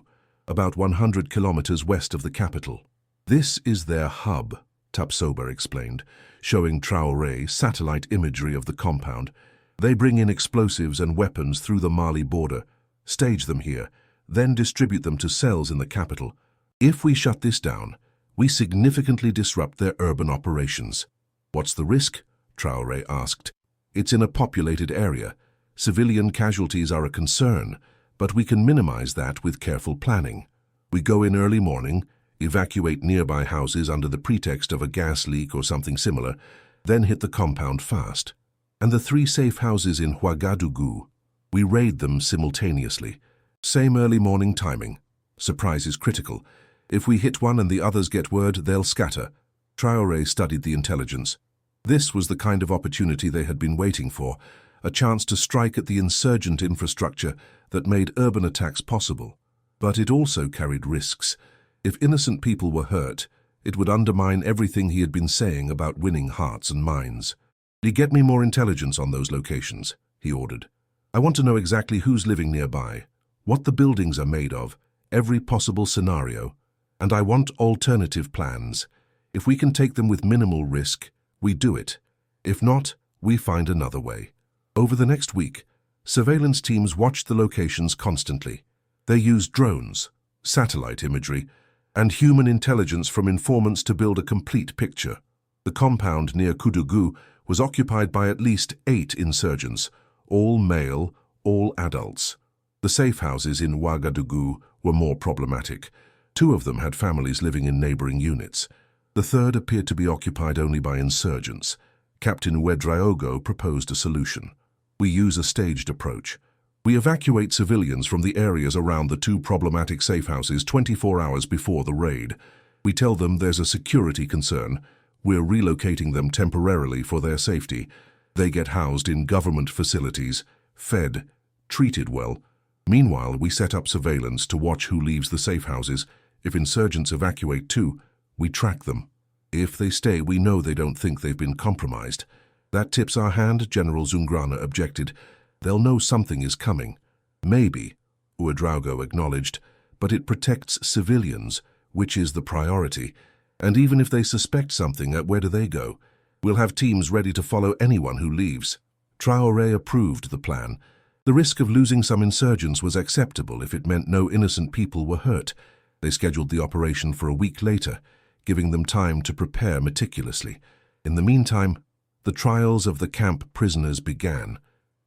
Speaker 1: about 100 kilometers west of the capital. This is their hub, Tapsoba explained, showing Traoré satellite imagery of the compound. They bring in explosives and weapons through the Mali border, stage them here, then distribute them to cells in the capital. If we shut this down, we significantly disrupt their urban operations. What's the risk? Traoré asked. It's in a populated area. Civilian casualties are a concern, but we can minimize that with careful planning. We go in early morning, evacuate nearby houses under the pretext of a gas leak or something similar, then hit the compound fast. And the 3 safe houses in Ouagadougou, we raid them simultaneously. Same early morning timing. Surprise is critical. If we hit one and the others get word, they'll scatter. Traoré studied the intelligence. This was the kind of opportunity they had been waiting for, a chance to strike at the insurgent infrastructure that made urban attacks possible. But it also carried risks. If innocent people were hurt, it would undermine everything he had been saying about winning hearts and minds. "Get me more intelligence on those locations," he ordered. "I want to know exactly who's living nearby, what the buildings are made of, every possible scenario, and I want alternative plans. If we can take them with minimal risk, we do it. If not, we find another way." Over the next week, surveillance teams watched the locations constantly. They used drones, satellite imagery, and human intelligence from informants to build a complete picture. The compound near Koudougou was occupied by at least 8 insurgents, all male, all adults. The safe houses in Ouagadougou were more problematic. 2 of them had families living in neighboring units. The third appeared to be occupied only by insurgents. Captain Ouedraogo proposed a solution. "We use a staged approach. We evacuate civilians from the areas around the 2 problematic safe houses 24 hours before the raid. We tell them there's a security concern. We're relocating them temporarily for their safety. They get housed in government facilities, fed, treated well. Meanwhile, we set up surveillance to watch who leaves the safe houses. If insurgents evacuate too, we track them. If they stay, we know they don't think they've been compromised. That tips our hand," General Zungrana objected. "They'll know something is coming." "Maybe," Ouedraogo acknowledged, "but it protects civilians, which is the priority. And even if they suspect something, where do they go? We'll have teams ready to follow anyone who leaves." Traoré approved the plan. The risk of losing some insurgents was acceptable if it meant no innocent people were hurt. They scheduled the operation for a week later, giving them time to prepare meticulously. In the meantime, the trials of the camp prisoners began.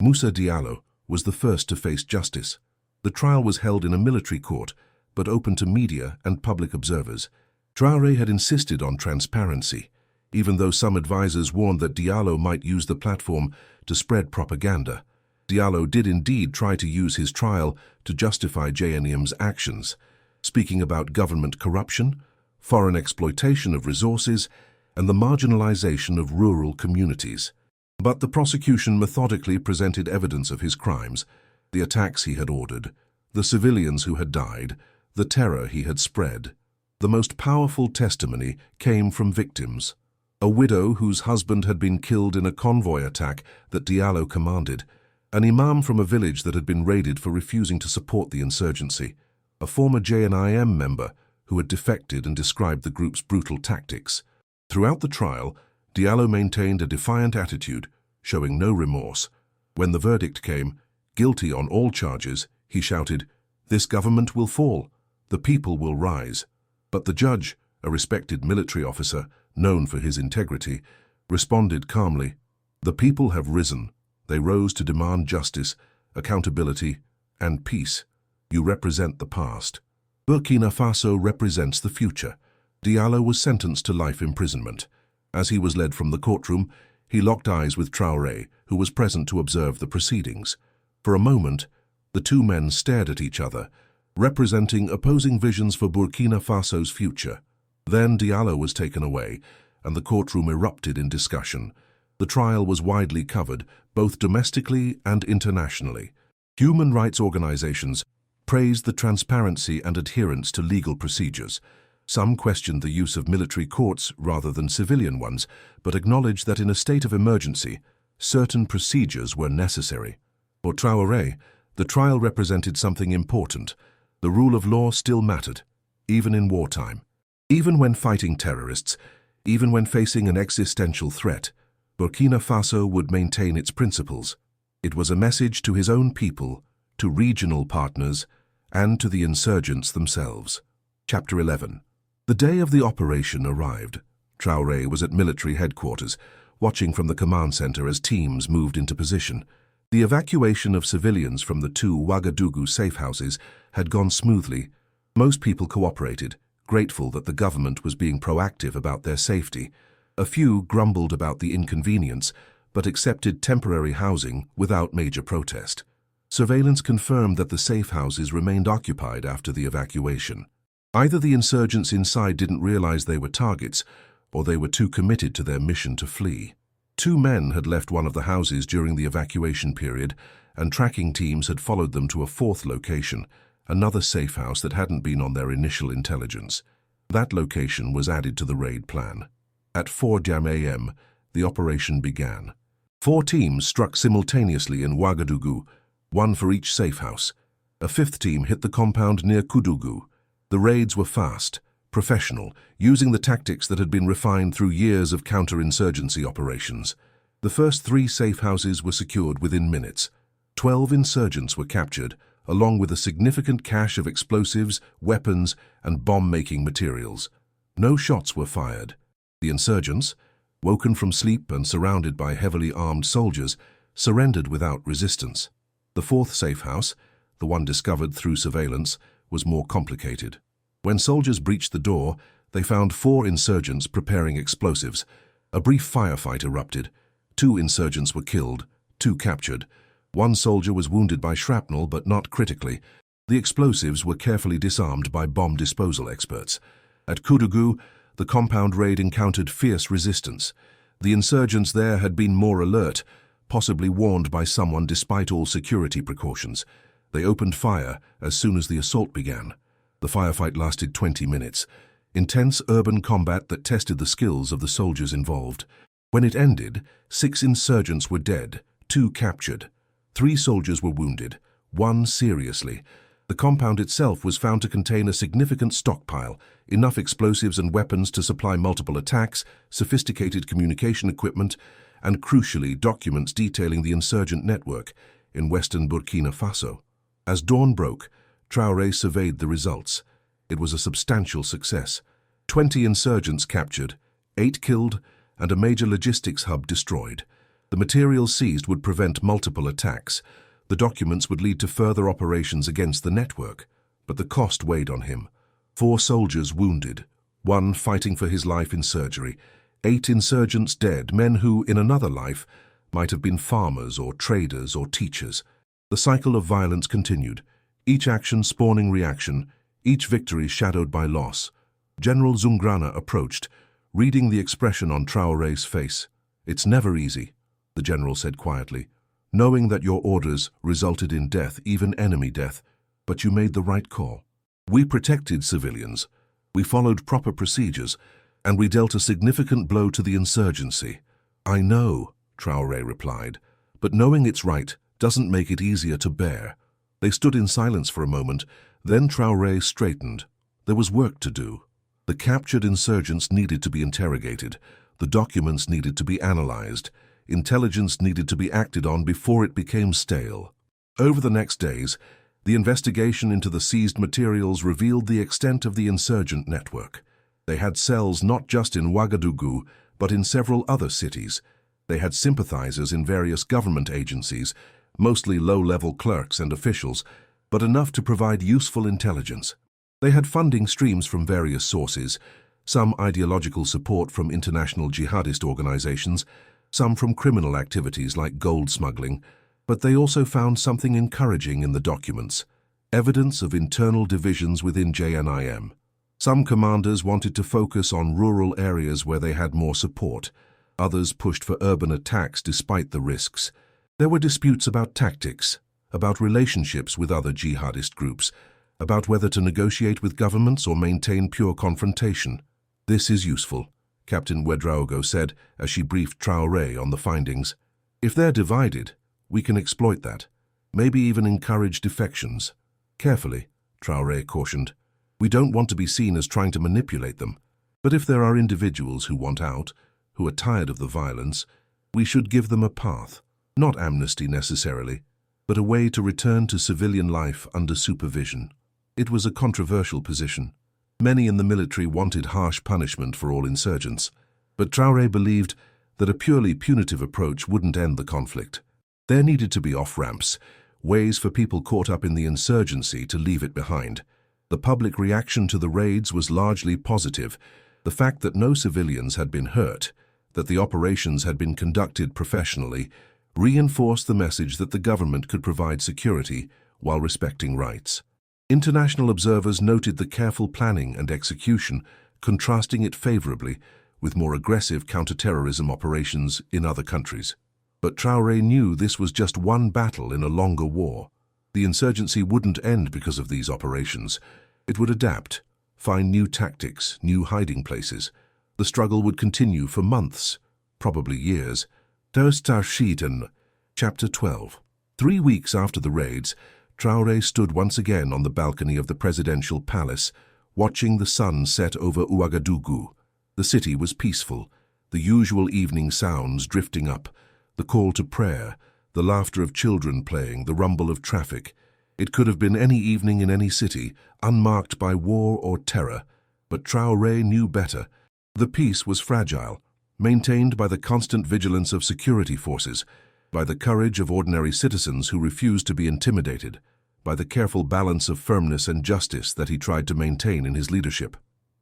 Speaker 1: Moussa Diallo was the first to face justice. The trial was held in a military court, but open to media and public observers. Traoré had insisted on transparency, even though some advisors warned that Diallo might use the platform to spread propaganda. Diallo did indeed try to use his trial to justify JNIM's actions, speaking about government corruption, foreign exploitation of resources, and the marginalization of rural communities. But the prosecution methodically presented evidence of his crimes, the attacks he had ordered, the civilians who had died, the terror he had spread. The most powerful testimony came from victims. A widow whose husband had been killed in a convoy attack that Diallo commanded, an imam from a village that had been raided for refusing to support the insurgency, a former JNIM member who had defected and described the group's brutal tactics. Throughout the trial, Diallo maintained a defiant attitude, showing no remorse. When the verdict came, guilty on all charges, he shouted, "This government will fall. The people will rise." But the judge, a respected military officer, known for his integrity, responded calmly, "The people have risen. They rose to demand justice, accountability, and peace. You represent the past. Burkina Faso represents the future." Diallo was sentenced to life imprisonment. As he was led from the courtroom, he locked eyes with Traoré, who was present to observe the proceedings. For a moment, the two men stared at each other, representing opposing visions for Burkina Faso's future. Then Diallo was taken away, and the courtroom erupted in discussion. The trial was widely covered, both domestically and internationally. Human rights organizations praised the transparency and adherence to legal procedures. Some questioned the use of military courts rather than civilian ones, but acknowledged that in a state of emergency, certain procedures were necessary. For Traoré, the trial represented something important. The rule of law still mattered, even in wartime. Even when fighting terrorists, even when facing an existential threat, Burkina Faso would maintain its principles. It was a message to his own people, to regional partners, and to the insurgents themselves. Chapter 11. The day of the operation arrived. Traoré was at military headquarters, watching from the command center as teams moved into position. The evacuation of civilians from the two Ouagadougou safe houses had gone smoothly. Most people cooperated, grateful that the government was being proactive about their safety. A few grumbled about the inconvenience, but accepted temporary housing without major protest. Surveillance confirmed that the safe houses remained occupied after the evacuation. Either the insurgents inside didn't realize they were targets, or they were too committed to their mission to flee. 2 men had left one of the houses during the evacuation period, and tracking teams had followed them to a 4th location, another safe house that hadn't been on their initial intelligence. That location was added to the raid plan. At 4 a.m., the operation began. 4 teams struck simultaneously in Ouagadougou, 1 for each safe house. A 5th team hit the compound near Koudougou. The raids were fast, professional, using the tactics that had been refined through years of counterinsurgency operations. The first 3 safe houses were secured within minutes. 12 insurgents were captured, along with a significant cache of explosives, weapons, and bomb-making materials. No shots were fired. The insurgents, woken from sleep and surrounded by heavily armed soldiers, surrendered without resistance. The 4th safe house, the one discovered through surveillance, was more complicated. When soldiers breached the door, they found 4 insurgents preparing explosives. A brief firefight erupted. 2 insurgents were killed, 2 captured. 1 soldier was wounded by shrapnel, but not critically. The explosives were carefully disarmed by bomb disposal experts. At Koudougou, the compound raid encountered fierce resistance. The insurgents there had been more alert, possibly warned by someone despite all security precautions. They opened fire as soon as the assault began. The firefight lasted 20 minutes, intense urban combat that tested the skills of the soldiers involved. When it ended, 6 insurgents were dead, 2 captured. 3 soldiers were wounded, 1 seriously. The compound itself was found to contain a significant stockpile, enough explosives and weapons to supply multiple attacks, sophisticated communication equipment, and crucially documents detailing the insurgent network in western Burkina Faso. As dawn broke, Traoré surveyed the results. It was a substantial success. 20 insurgents captured, 8 killed, and a major logistics hub destroyed. The materials seized would prevent multiple attacks. The documents would lead to further operations against the network, but the cost weighed on him. 4 soldiers wounded, 1 fighting for his life in surgery, 8 insurgents dead, men who, in another life, might have been farmers or traders or teachers. The cycle of violence continued, each action spawning reaction, each victory shadowed by loss. General Zungrana approached, reading the expression on Traoré's face. "It's never easy," the general said quietly, "knowing that your orders resulted in death, even enemy death, but you made the right call. We protected civilians, we followed proper procedures, and we dealt a significant blow to the insurgency." "I know," Traoré replied, "but knowing it's right doesn't make it easier to bear." They stood in silence for a moment, then Traoré straightened. There was work to do. The captured insurgents needed to be interrogated. The documents needed to be analyzed. Intelligence needed to be acted on before it became stale. Over the next days, the investigation into the seized materials revealed the extent of the insurgent network. They had cells not just in Ouagadougou, but in several other cities. They had sympathizers in various government agencies, mostly low-level clerks and officials, but enough to provide useful intelligence. They had funding streams from various sources, some ideological support from international jihadist organizations, some from criminal activities like gold smuggling, but they also found something encouraging in the documents, evidence of internal divisions within JNIM. Some commanders wanted to focus on rural areas where they had more support. Others pushed for urban attacks despite the risks. There were disputes about tactics, about relationships with other jihadist groups, about whether to negotiate with governments or maintain pure confrontation. "This is useful," Captain Ouedraogo said as she briefed Traoré on the findings. "If they're divided, we can exploit that, maybe even encourage defections." "Carefully," Traoré cautioned. "We don't want to be seen as trying to manipulate them. But if there are individuals who want out, who are tired of the violence, we should give them a path. Not amnesty necessarily, but a way to return to civilian life under supervision." It was a controversial position. Many in the military wanted harsh punishment for all insurgents, but Traoré believed that a purely punitive approach wouldn't end the conflict. There needed to be off-ramps, ways for people caught up in the insurgency to leave it behind. The public reaction to the raids was largely positive. The fact that no civilians had been hurt, that the operations had been conducted professionally, reinforced the message that the government could provide security while respecting rights. International observers noted the careful planning and execution, contrasting it favorably with more aggressive counterterrorism operations in other countries. But Traoré knew this was just one battle in a longer war. The insurgency wouldn't end because of these operations. It would adapt, find new tactics, new hiding places. The struggle would continue for months, probably years. Tarshitan, Chapter 12. 3 weeks after the raids, Traoré stood once again on the balcony of the presidential palace, watching the sun set over Ouagadougou. The city was peaceful, the usual evening sounds drifting up, the call to prayer, the laughter of children playing, the rumble of traffic. It could have been any evening in any city, unmarked by war or terror, but Traoré knew better. The peace was fragile, maintained by the constant vigilance of security forces, by the courage of ordinary citizens who refused to be intimidated, by the careful balance of firmness and justice that he tried to maintain in his leadership.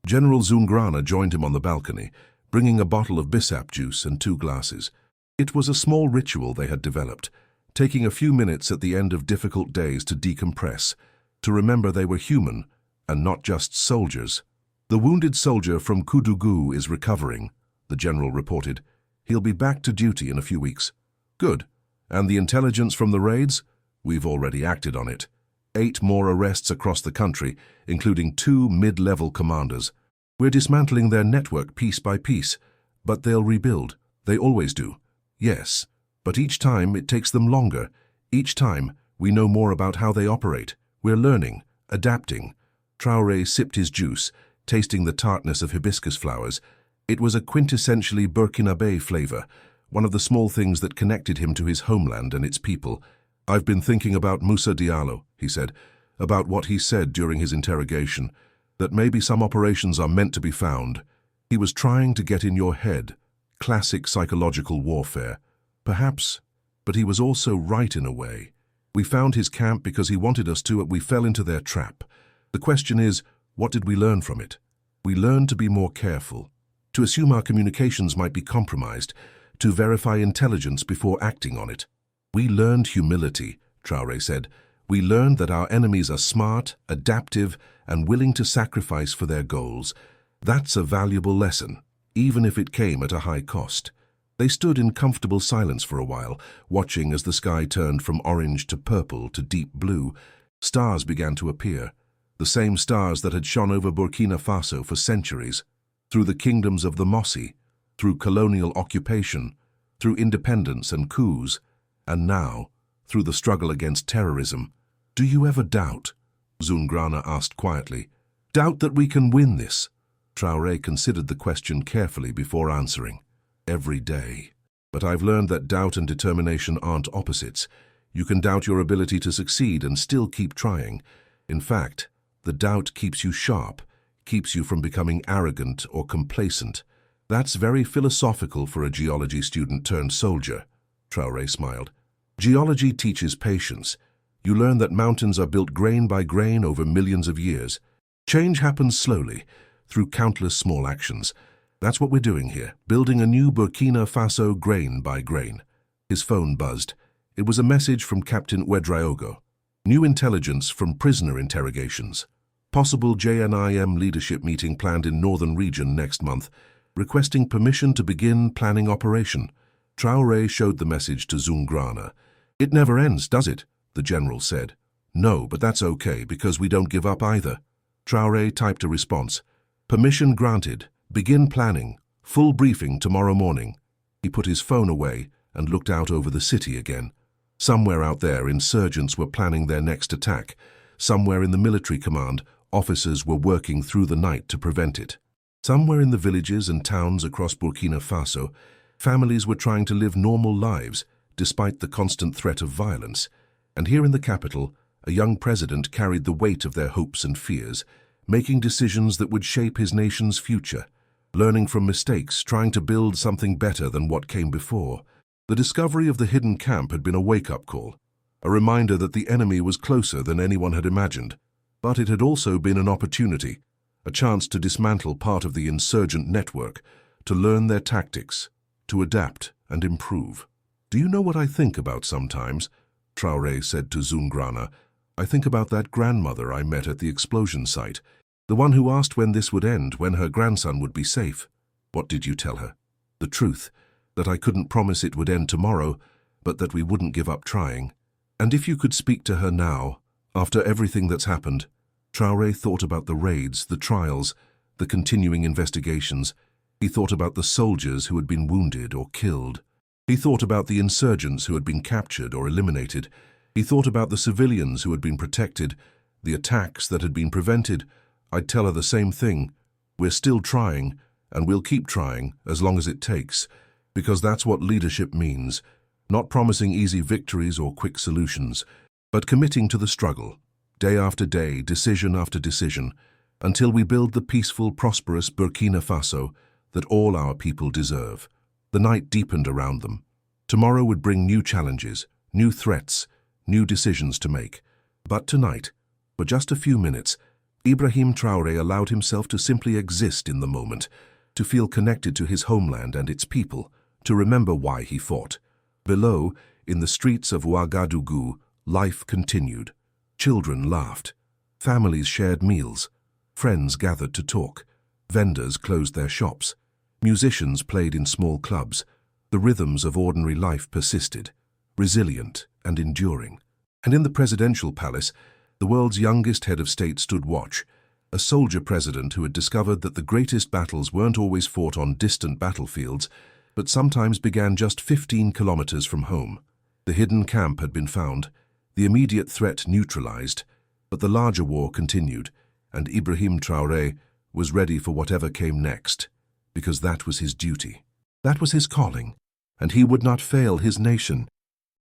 Speaker 1: General Zungrana joined him on the balcony, bringing a bottle of bissap juice and 2 glasses. It was a small ritual they had developed, taking a few minutes at the end of difficult days to decompress, to remember they were human and not just soldiers. "The wounded soldier from Koudougou is recovering," the general reported. "He'll be back to duty in a few weeks." "Good. And the intelligence from the raids? We've already acted on it. 8 more arrests across the country, including 2 mid-level commanders. We're dismantling their network piece by piece, but they'll rebuild. They always do." "Yes, but each time it takes them longer. Each time we know more about how they operate. We're learning, adapting." Traoré sipped his juice, tasting the tartness of hibiscus flowers. It was a quintessentially Burkinabe flavor, one of the small things that connected him to his homeland and its people. "I've been thinking about Moussa Diallo," he said, "about what he said during his interrogation, that maybe some operations are meant to be found. He was trying to get in your head, classic psychological warfare. Perhaps, but he was also right in a way. We found his camp because he wanted us to, and we fell into their trap. The question is, what did we learn from it? We learned to be more careful, to assume our communications might be compromised, to verify intelligence before acting on it. We learned humility," Traoré said. "We learned that our enemies are smart, adaptive, and willing to sacrifice for their goals. That's a valuable lesson, even if it came at a high cost." They stood in comfortable silence for a while, watching as the sky turned from orange to purple to deep blue. Stars began to appear, the same stars that had shone over Burkina Faso for centuries, through the kingdoms of the Mossi, through colonial occupation, through independence and coups, and now, through the struggle against terrorism. "Do you ever doubt?" Zungrana asked quietly. Doubt that we can win this? Traoré considered the question carefully before answering. Every day. But I've learned that doubt and determination aren't opposites. You can doubt your ability to succeed and still keep trying. In fact, the doubt keeps you sharp, keeps you from becoming arrogant or complacent. That's very philosophical for a geology student turned soldier. Traoré smiled. Geology teaches patience. You learn that mountains are built grain by grain over millions of years. Change happens slowly, through countless small actions. That's what we're doing here, building a new Burkina Faso grain by grain. His phone buzzed. It was a message from Captain Ouedraogo. New intelligence from prisoner interrogations. Possible JNIM leadership meeting planned in northern region next month, requesting permission to begin planning operation. Traoré showed the message to Zungrana. It never ends, does it? The general said. No, but that's okay, because we don't give up either. Traoré typed a response. Permission granted. Begin planning. Full briefing tomorrow morning. He put his phone away and looked out over the city again. Somewhere out there, insurgents were planning their next attack. Somewhere in the military command, officers were working through the night to prevent it. Somewhere in the villages and towns across Burkina Faso, families were trying to live normal lives despite the constant threat of violence. And here in the capital, a young president carried the weight of their hopes and fears, making decisions that would shape his nation's future, learning from mistakes, trying to build something better than what came before. The discovery of the hidden camp had been a wake-up call, a reminder that the enemy was closer than anyone had imagined. But it had also been an opportunity, a chance to dismantle part of the insurgent network, to learn their tactics, to adapt and improve. Do you know what I think about sometimes? Traoré said to Zungrana. I think about that grandmother I met at the explosion site, the one who asked when this would end, when her grandson would be safe. What did you tell her? The truth, that I couldn't promise it would end tomorrow, but that we wouldn't give up trying. And if you could speak to her now, after everything that's happened. Traoré thought about the raids, the trials, the continuing investigations. He thought about the soldiers who had been wounded or killed. He thought about the insurgents who had been captured or eliminated. He thought about the civilians who had been protected, the attacks that had been prevented. I'd tell her the same thing. We're still trying, and we'll keep trying as long as it takes, because that's what leadership means. Not promising easy victories or quick solutions, but committing to the struggle, day after day, decision after decision, until we build the peaceful, prosperous Burkina Faso that all our people deserve. The night deepened around them. Tomorrow would bring new challenges, new threats, new decisions to make. But tonight, for just a few minutes, Ibrahim Traoré allowed himself to simply exist in the moment, to feel connected to his homeland and its people, to remember why he fought. Below, in the streets of Ouagadougou, life continued. Children laughed. Families shared meals. Friends gathered to talk. Vendors closed their shops. Musicians played in small clubs. The rhythms of ordinary life persisted, resilient and enduring. And in the presidential palace, the world's youngest head of state stood watch, a soldier president who had discovered that the greatest battles weren't always fought on distant battlefields, but sometimes began just 15 kilometers from home. The hidden camp had been found, the immediate threat neutralized, but the larger war continued, and Ibrahim Traoré was ready for whatever came next, because that was his duty. That was his calling, and he would not fail his nation,